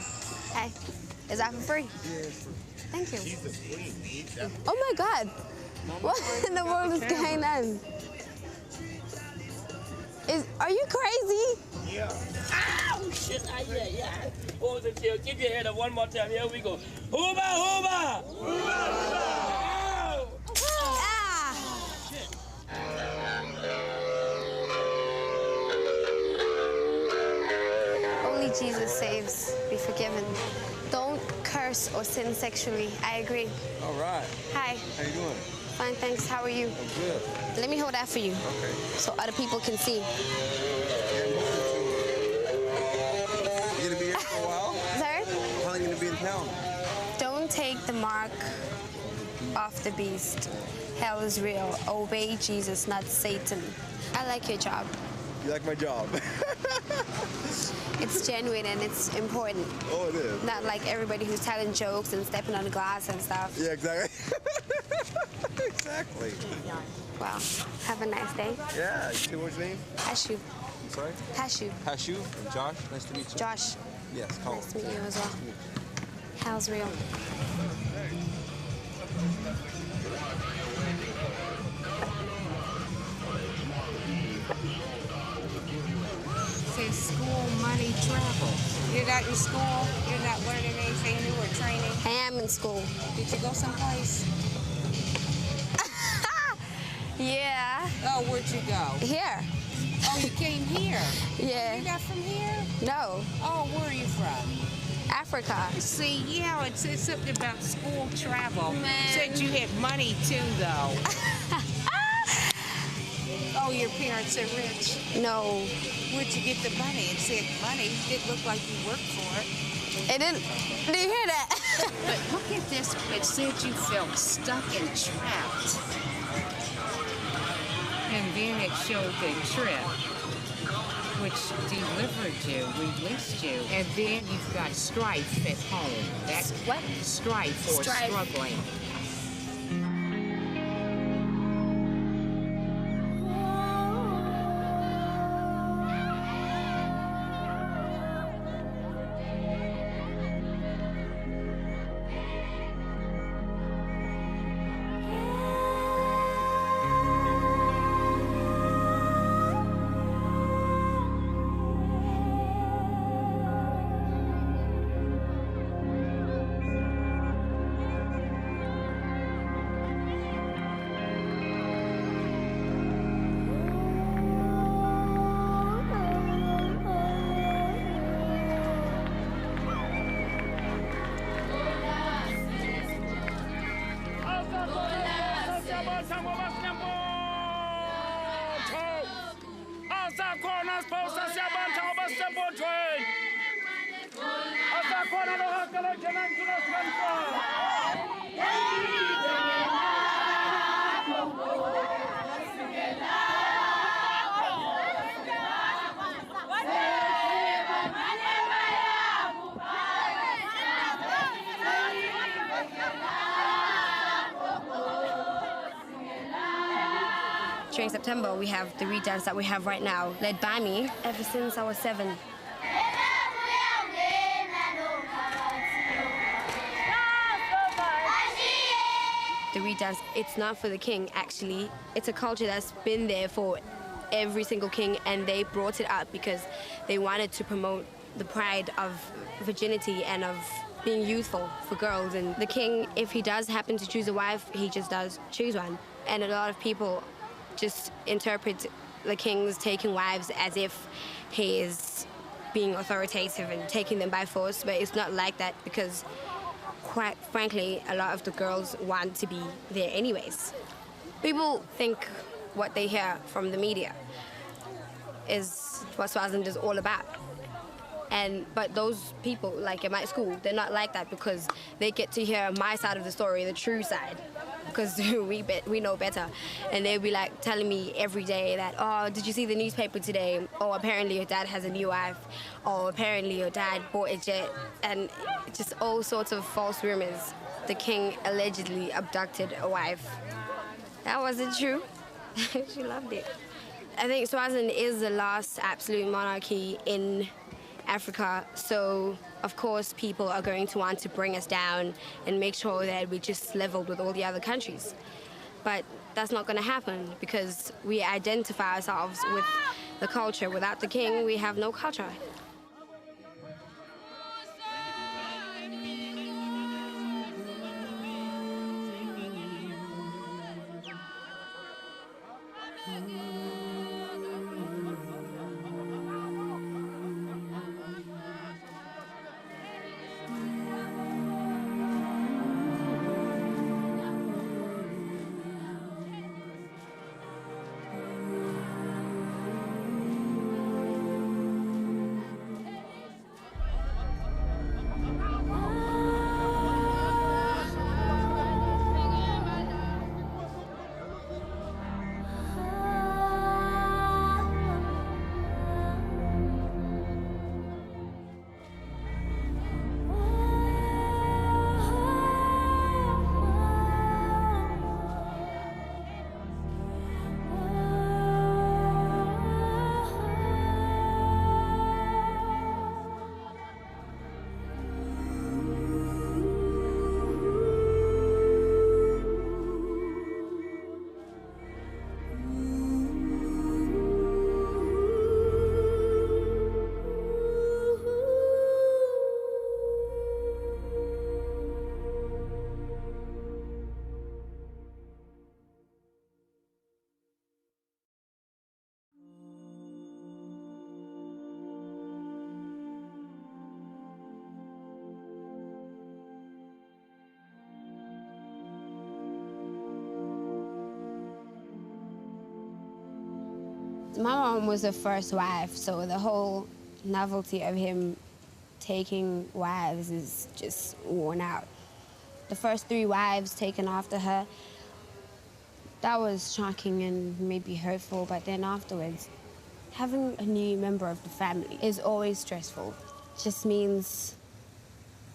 Hey, is that for free? Yeah, it's free. Thank you. She's a queen. Oh my God. What in the world is going on? Are you crazy? Yeah. Ow! Shit, yeah. Hold the tail. Keep your head up one more time. Here we go. Hooba, hooba! Hooba, hooba! Only Jesus saves. Be forgiven. Don't curse or sin sexually. I agree. All right. Hi. How you doing? Fine, thanks. How are you? I'm good. Let me hold that for you. Okay. So other people can see. You gonna be here for a while? Sorry? How long you gonna be in town? the mark of the beast. Hell is real. Obey Jesus, not Satan. I like your job. You like my job? It's genuine and it's important. Oh, it is. Not like everybody who's telling jokes and stepping on the glass and stuff. Yeah, exactly. Exactly. Wow. Have a nice day. Yeah. You say what's your name? Hashu. I'm sorry? Hashu. Hashu and Josh. Nice to meet you. Josh. Yes, Colin. Nice to meet you as well. Hell's real. Says school, money, travel. You're not in school? You're not learning anything new or training? I am in school. Did you go someplace? Yeah. Oh, where'd you go? Here. Oh, you came here? Yeah. You're not from here? No. Oh, where are you from? Africa. See, yeah, it said something about school travel. Man. Said you had money too, though. Oh, your parents are rich? No. Where'd you get the money? It said money. It didn't look like you worked for it. It didn't. Did you hear that? But look at this. It said you felt stuck and trapped. And then it showed the trip, which delivered you, released you. And then you've got strife at home. That's what? Strife or struggling. During September, we have the Reed dance that we have right now, led by me ever since I was 7. The Reed dance, it's not for the king, actually. It's a culture that's been there for every single king, and they brought it up because they wanted to promote the pride of virginity and of being youthful for girls. And the king, if he does happen to choose a wife, he just does choose one. And a lot of people just interpret the king's taking wives as if he is being authoritative and taking them by force, but it's not like that because, quite frankly, a lot of the girls want to be there anyways. People think what they hear from the media is what Swaziland is all about. But those people, like at my school, they're not like that because they get to hear my side of the story, the true side, because we know better. And they'll be like telling me every day that, oh, did you see the newspaper today? Oh, apparently your dad has a new wife. Oh, apparently your dad bought a jet. And just all sorts of false rumors. The king allegedly abducted a wife. That wasn't true. She loved it. I think Swaziland is the last absolute monarchy in Africa, so of course people are going to want to bring us down and make sure that we're just leveled with all the other countries. But that's not going to happen because we identify ourselves with the culture. Without the king, we have no culture. My mom was the first wife, so the whole novelty of him taking wives is just worn out. The first 3 wives taken after her, that was shocking and maybe hurtful, but then afterwards, having a new member of the family is always stressful. It just means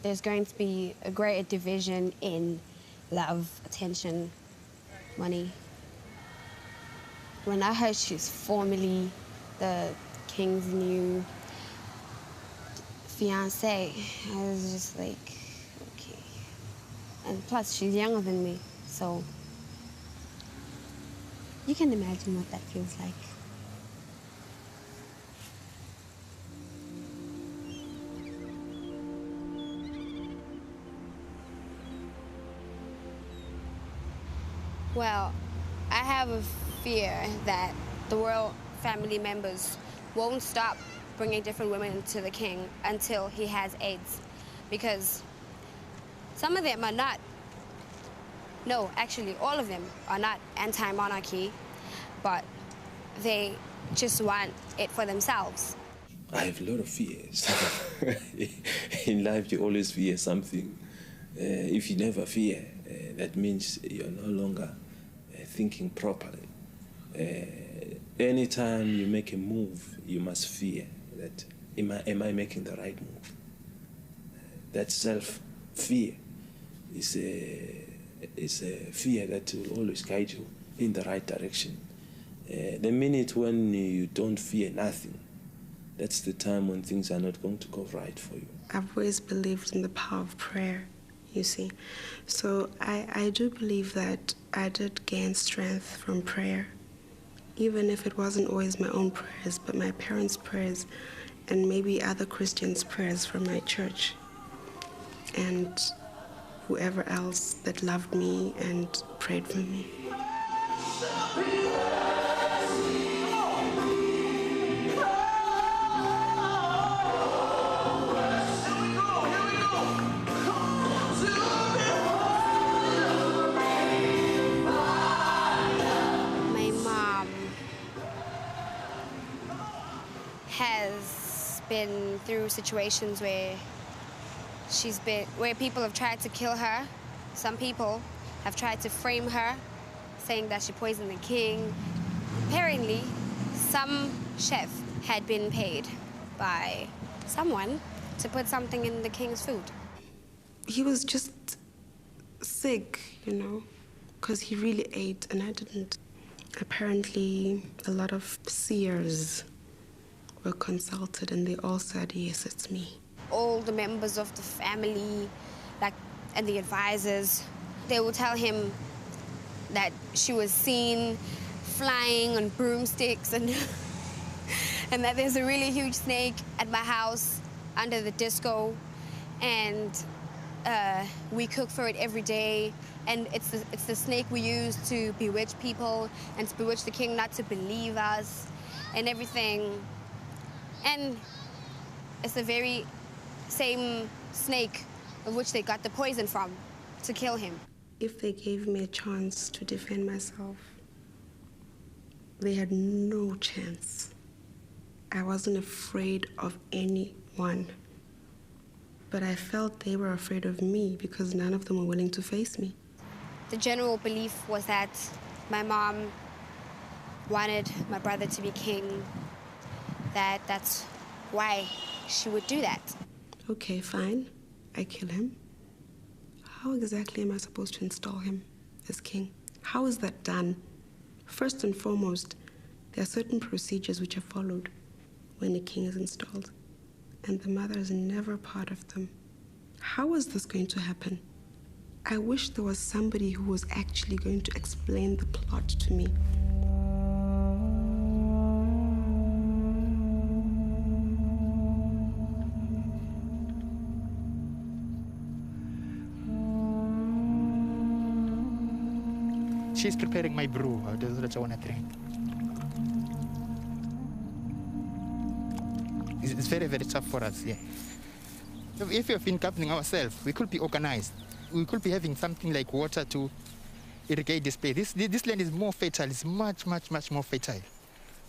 there's going to be a greater division in love, attention, money. When I heard she's formally the king's new fiancé, I was just like, okay. And plus, she's younger than me, so you can imagine what that feels like. Well, I have a fear that the royal family members won't stop bringing different women to the king until he has AIDS. Because some of them are not, no, actually all of them are not anti-monarchy, but they just want it for themselves. I have a lot of fears. In life, you always fear something. If you never fear, that means you're no longer thinking properly. Anytime you make a move, you must fear that, am I making the right move? That self-fear is a fear that will always guide you in the right direction. The minute when you don't fear nothing, that's the time when things are not going to go right for you. I've always believed in the power of prayer, you see. So I do believe that I did gain strength from prayer, even if it wasn't always my own prayers, but my parents' prayers and maybe other Christians' prayers from my church and whoever else that loved me and prayed for me. Has been through situations where where people have tried to kill her. Some people have tried to frame her, saying that she poisoned the king. Apparently, some chef had been paid by someone to put something in the king's food. He was just sick, you know, because he really ate and I didn't. Apparently, a lot of seers were consulted and they all said, yes, it's me. All the members of the family, and the advisors, they will tell him that she was seen flying on broomsticks and and that there's a really huge snake at my house under the disco, and we cook for it every day, and it's the snake we use to bewitch people and to bewitch the king not to believe us and everything. And it's the very same snake of which they got the poison from to kill him. If they gave me a chance to defend myself, they had no chance. I wasn't afraid of anyone. But I felt they were afraid of me because none of them were willing to face me. The general belief was that my mom wanted my brother to be king, that's why she would do that. Okay, fine. I kill him. How exactly am I supposed to install him as king? How is that done? First and foremost, there are certain procedures which are followed when a king is installed, and the mother is never part of them. How is this going to happen? I wish there was somebody who was actually going to explain the plot to me. She's preparing my brew. That's what I want to drink. It's very, very tough for us, yeah. If we've been governing ourselves, we could be organized. We could be having something like water to irrigate this place. This land is more fertile. It's much, much, much more fertile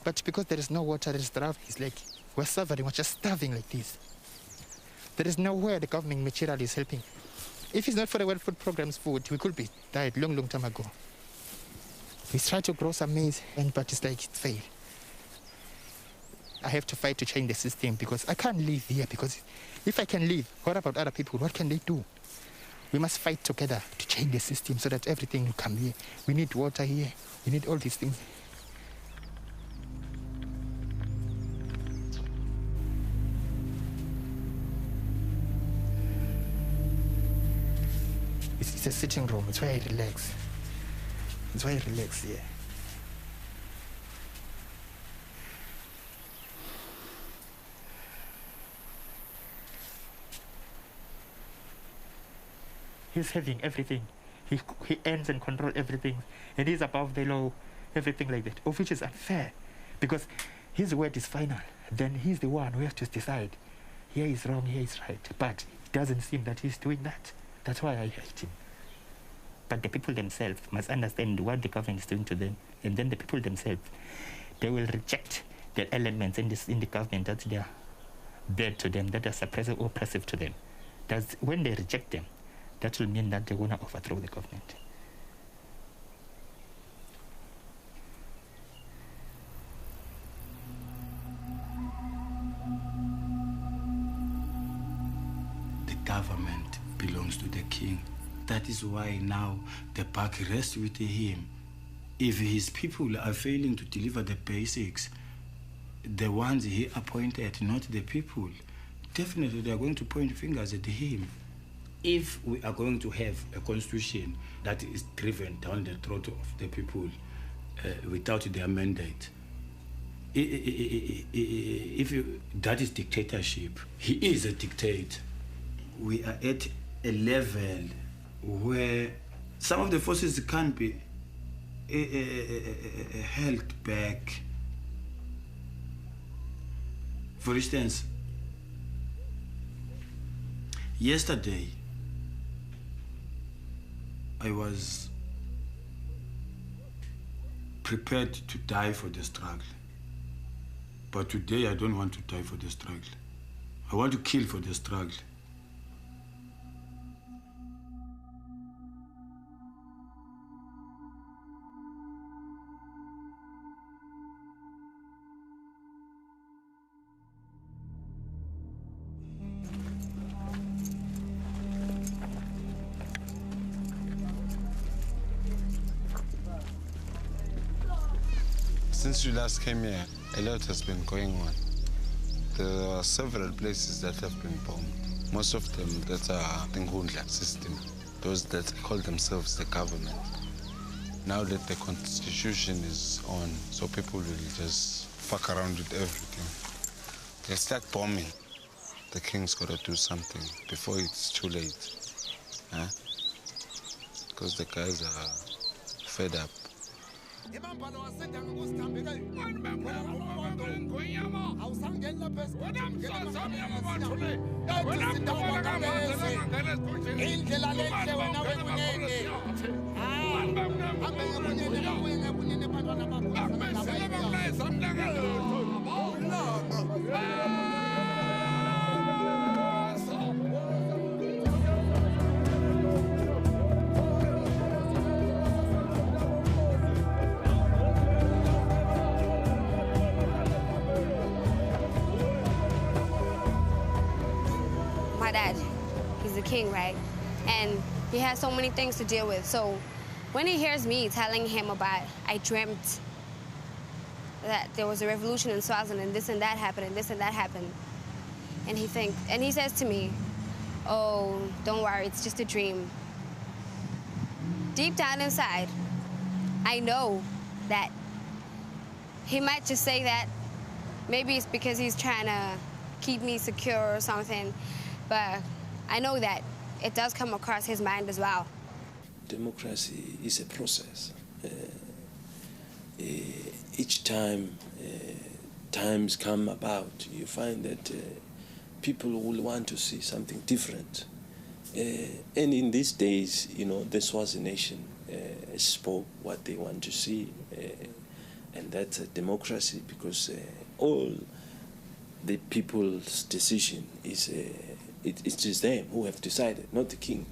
But because there is no water, there is drought, it's like we're suffering, we're just starving like this. There is nowhere the government material is helping. If it's not for the World Food Programme's food, we could be died long, long time ago. We tried to grow some maize, but it's like it failed. I have to fight to change the system because I can't live here, because if I can live, what about other people? What can they do? We must fight together to change the system so that everything will come here. We need water here. We need all these things. It's a sitting room. It's where I relax. It's where I relax here. He's having everything. He ends and controls everything. And he's above the law, everything like that, of which is unfair. Because his word is final. Then he's the one who has to decide. Here is wrong, here is right. But it doesn't seem that he's doing that. That's why I hate him. But the people themselves must understand what the government is doing to them. And then the people themselves, they will reject the elements in the government that they are bad to them, that are suppressive or oppressive to them. When they reject them, that will mean that they want to overthrow the government. The government belongs to the king. That is why now the buck rests with him. If his people are failing to deliver the basics, the ones he appointed, not the people, definitely they are going to point fingers at him. If we are going to have a constitution that is driven down the throat of the people without their mandate, that is dictatorship. He is a dictator. We are at a level where some of the forces can't be held back. For instance, yesterday, I was prepared to die for the struggle. But today I don't want to die for the struggle. I want to kill for the struggle. Since you last came here, a lot has been going on. There are several places that have been bombed. Most of them that are the Ngundla system, those that call themselves the government. Now that the constitution is on, so people will just fuck around with everything. They start bombing. The king's got to do something before it's too late. Huh? Because the guys are fed up. My dad, he's the king, right? And he has so many things to deal with. So when he hears me telling him about, I dreamt that there was a revolution in Swaziland and this and that happened and this and that happened. And he says to me, oh, don't worry, it's just a dream. Deep down inside, I know that he might just say that. Maybe it's because he's trying to keep me secure or something. But I know that it does come across his mind as well. Democracy is a process. Each time times come about, you find that people will want to see something different. And in these days, you know, the Swazi nation spoke what they want to see. And that's a democracy, because all the people's decision is it's just them who have decided, not the king.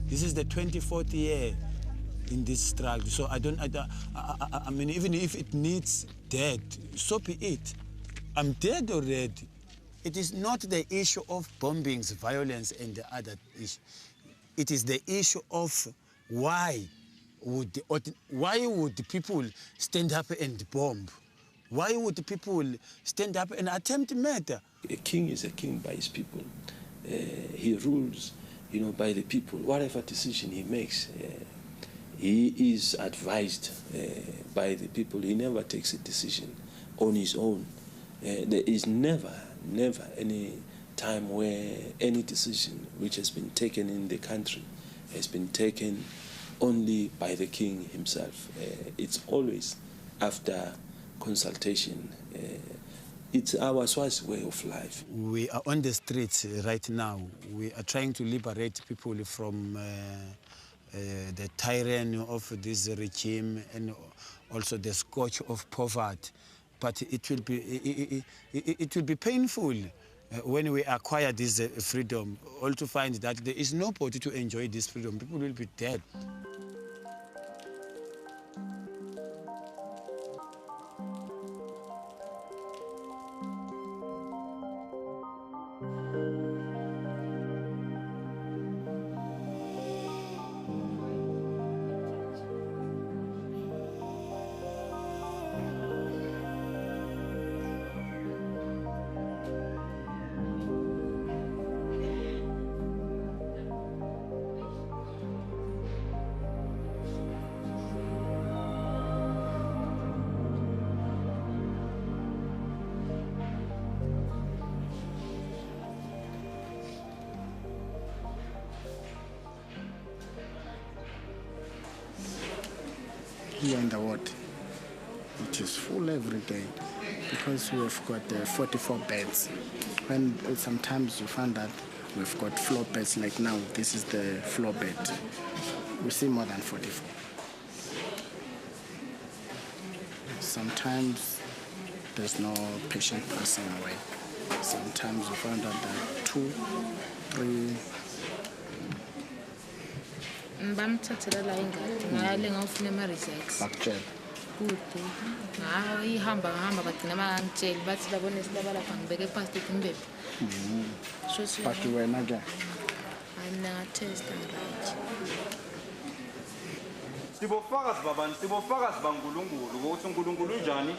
This is the 24th year in this struggle. So I mean, even if it needs dead, so be it. I'm dead already. It is not the issue of bombings, violence, and the other issue. It is the issue of why would the people stand up and bomb? Why would the people stand up and attempt murder? A king is a king by his people. He rules, by the people. Whatever decision he makes, he is advised by the people. He never takes a decision on his own. There is never any time where any decision which has been taken in the country has been taken only by the king himself. It's always after consultation. It's our Swazi way of life. We are on the streets right now. We are trying to liberate people from the tyranny of this regime and also the scourge of poverty. But it will be painful when we acquire this freedom, all to find that there is nobody to enjoy this freedom. People will be dead. Here in the ward, it is full every day because we have got 44 beds. And sometimes you find that we've got floor beds, like now, this is the floor bed. We see more than 44. Sometimes there's no patient passing away. Sometimes you find out that 2, 3. Bamthathela la ingadi ngale ngawufuna ama-results Bakutshela kude hayi ihamba bagcina bangangitsheli bathi labona silaba lapha ngibeke past imbebe But wena ke hayi mina ngatesta right Sibofakazi babani sibofakazi baNkulunkulu ukuthi uNkulunkulu unjani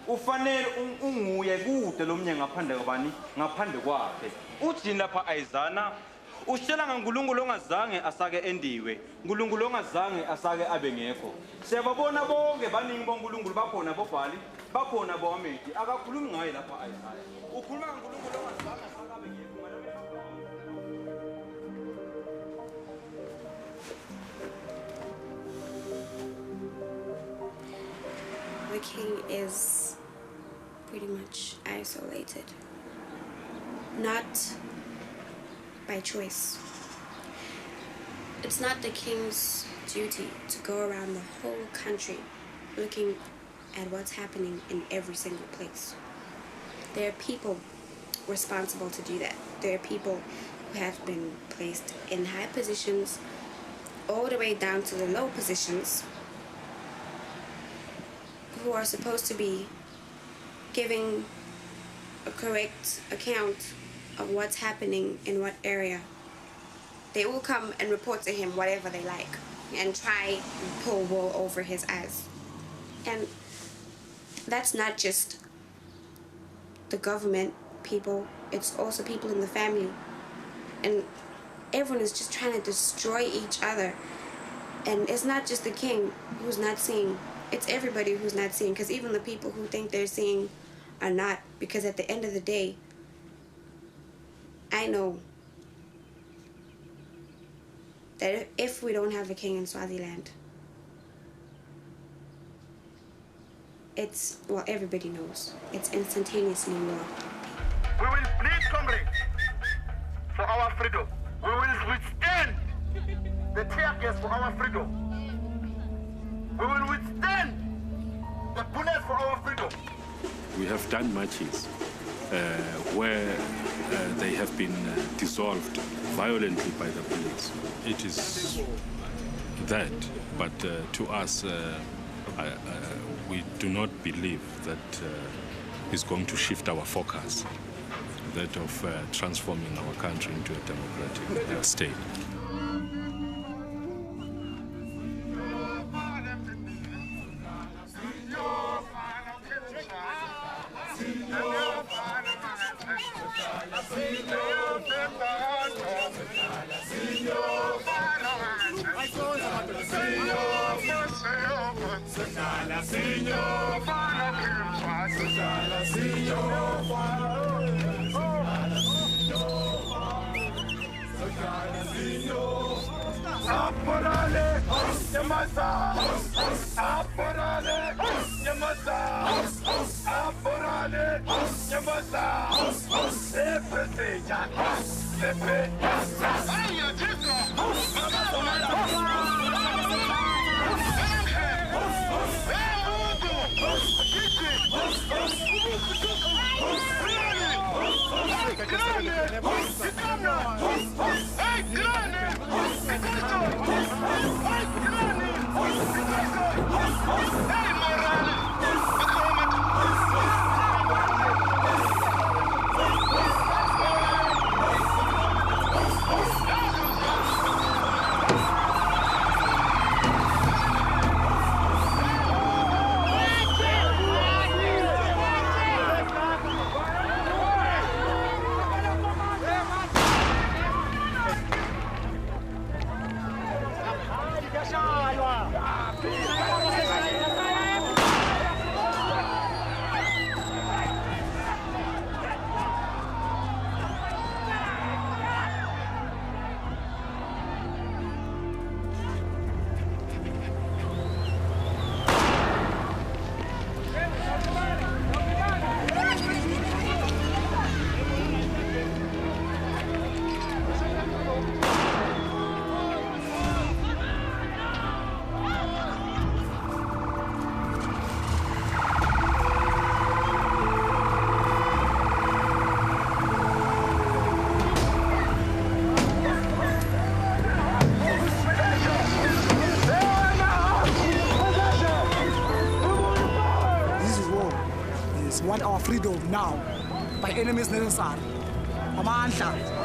ufanele unguye kude lomnye ngaphandle kwabani ngaphandle kwakhe uthi lapha ayizana Ushela ngaNkulunkulu ongazange asake endiwe uNkulunkulu ongazange asake abe ngekho siyababona bonke baningi boNkulunkulu bakhona bobhali bakhona boamedi akakhulumi ngaye lapha ayisaya ukhuluma ngaNkulunkulu ongazange asake abe ngekho The king is pretty much isolated. Not by choice. It's not the king's duty to go around the whole country looking at what's happening in every single place. There are people responsible to do that. There are people who have been placed in high positions all the way down to the low positions who are supposed to be giving a correct account of what's happening in what area. They will come and report to him whatever they like and try and pull wool over his eyes. And that's not just the government people, it's also people in the family. And everyone is just trying to destroy each other. And it's not just the king who's not seeing, it's everybody who's not seeing, because even the people who think they're seeing are not, because at the end of the day, I know that if we don't have a king in Swaziland, it's, well, everybody knows. It's instantaneously war. We will bleed, comrades, for our freedom. We will withstand the tear gas for our freedom. We will withstand the bullets for our freedom. We have done marches where they have been dissolved violently by the police. It is that, but to us, we do not believe that is going to shift our focus, that of transforming our country into a democratic state. Want our freedom now by any means necessary. Amandla.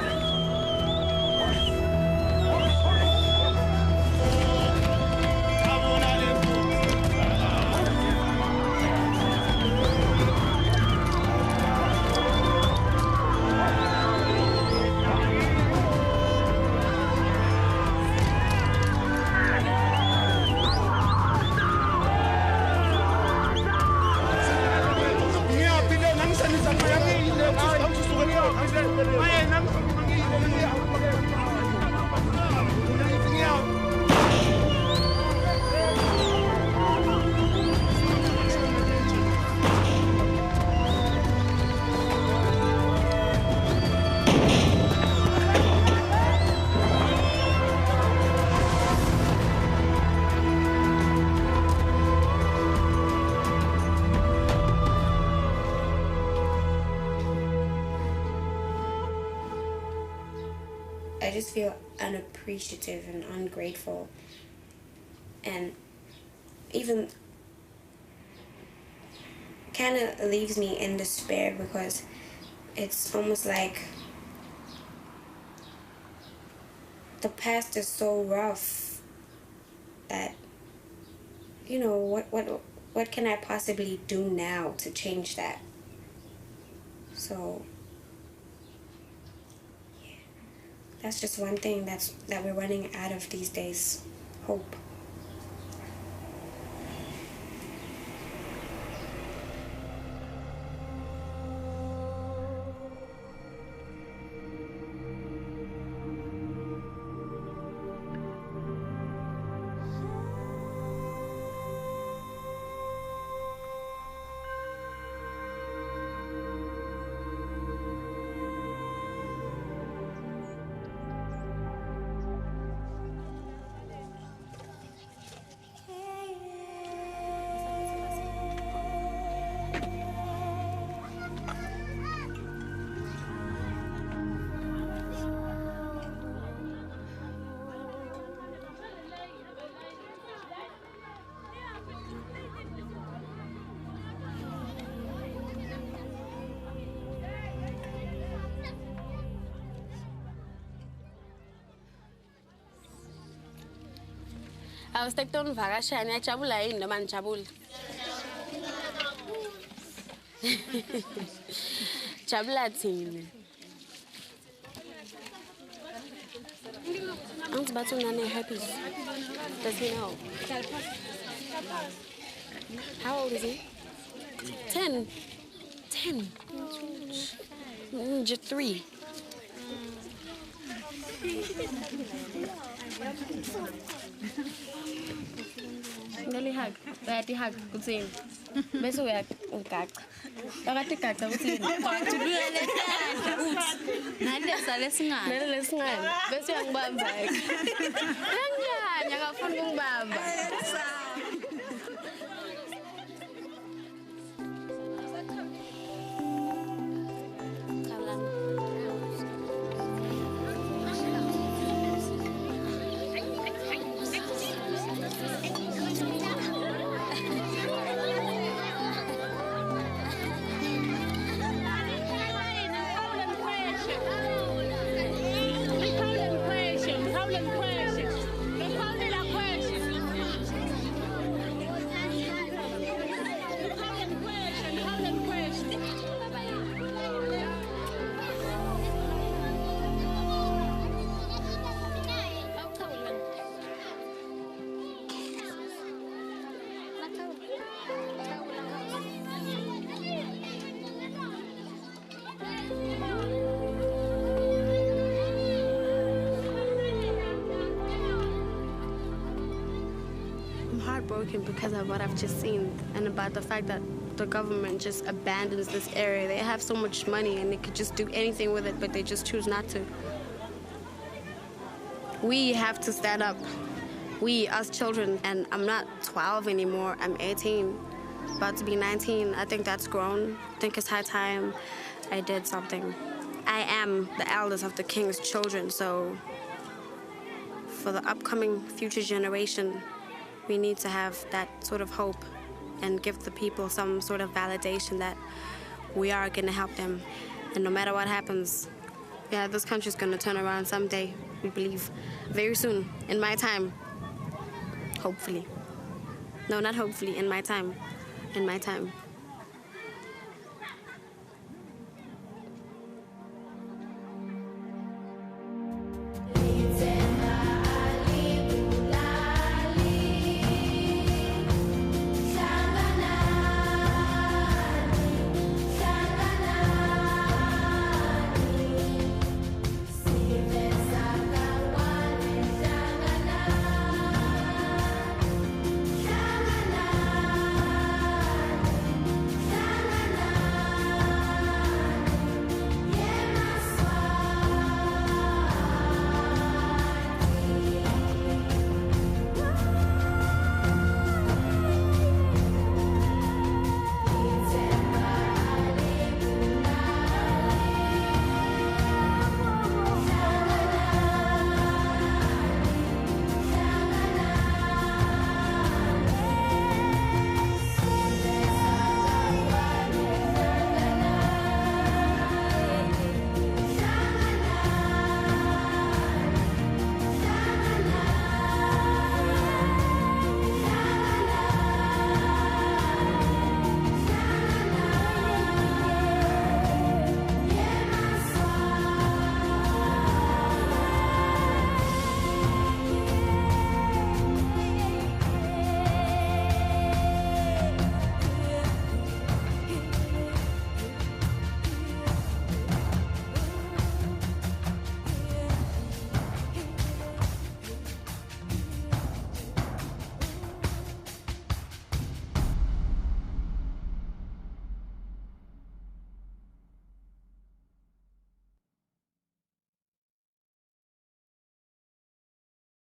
I just feel unappreciative and ungrateful, and even kind of leaves me in despair, because it's almost like the past is so rough that, you know, what can I possibly do now to change that? So that's just one thing that we're running out of these days, hope. Awusekto nivakashani yajabula yini noma nijabule? Jabula thini? Angithi bathi unane herpes. Does he know? How old is he? 10. 10. Just 3. Ngeli hug. Bayati hug kutsini. Bese uyagaca. Bakati gaca kutsini. Juluya lesiyana. Nalesa lesingane. Nalesingane. Bese uyangibamba. Kanjani akafuni ukungibamba? Heartbroken because of what I've just seen and about the fact that the government just abandons this area. They have so much money and they could just do anything with it, but they just choose not to. We have to stand up. We, us children, and I'm not 12 anymore, I'm 18, about to be 19. I think that's grown. I think it's high time I did something. I am the eldest of the king's children, so for the upcoming future generation, we need to have that sort of hope and give the people some sort of validation that we are going to help them. And no matter what happens, yeah, this country's going to turn around someday, we believe. Very soon, in my time. Hopefully. No, not hopefully, in my time. In my time.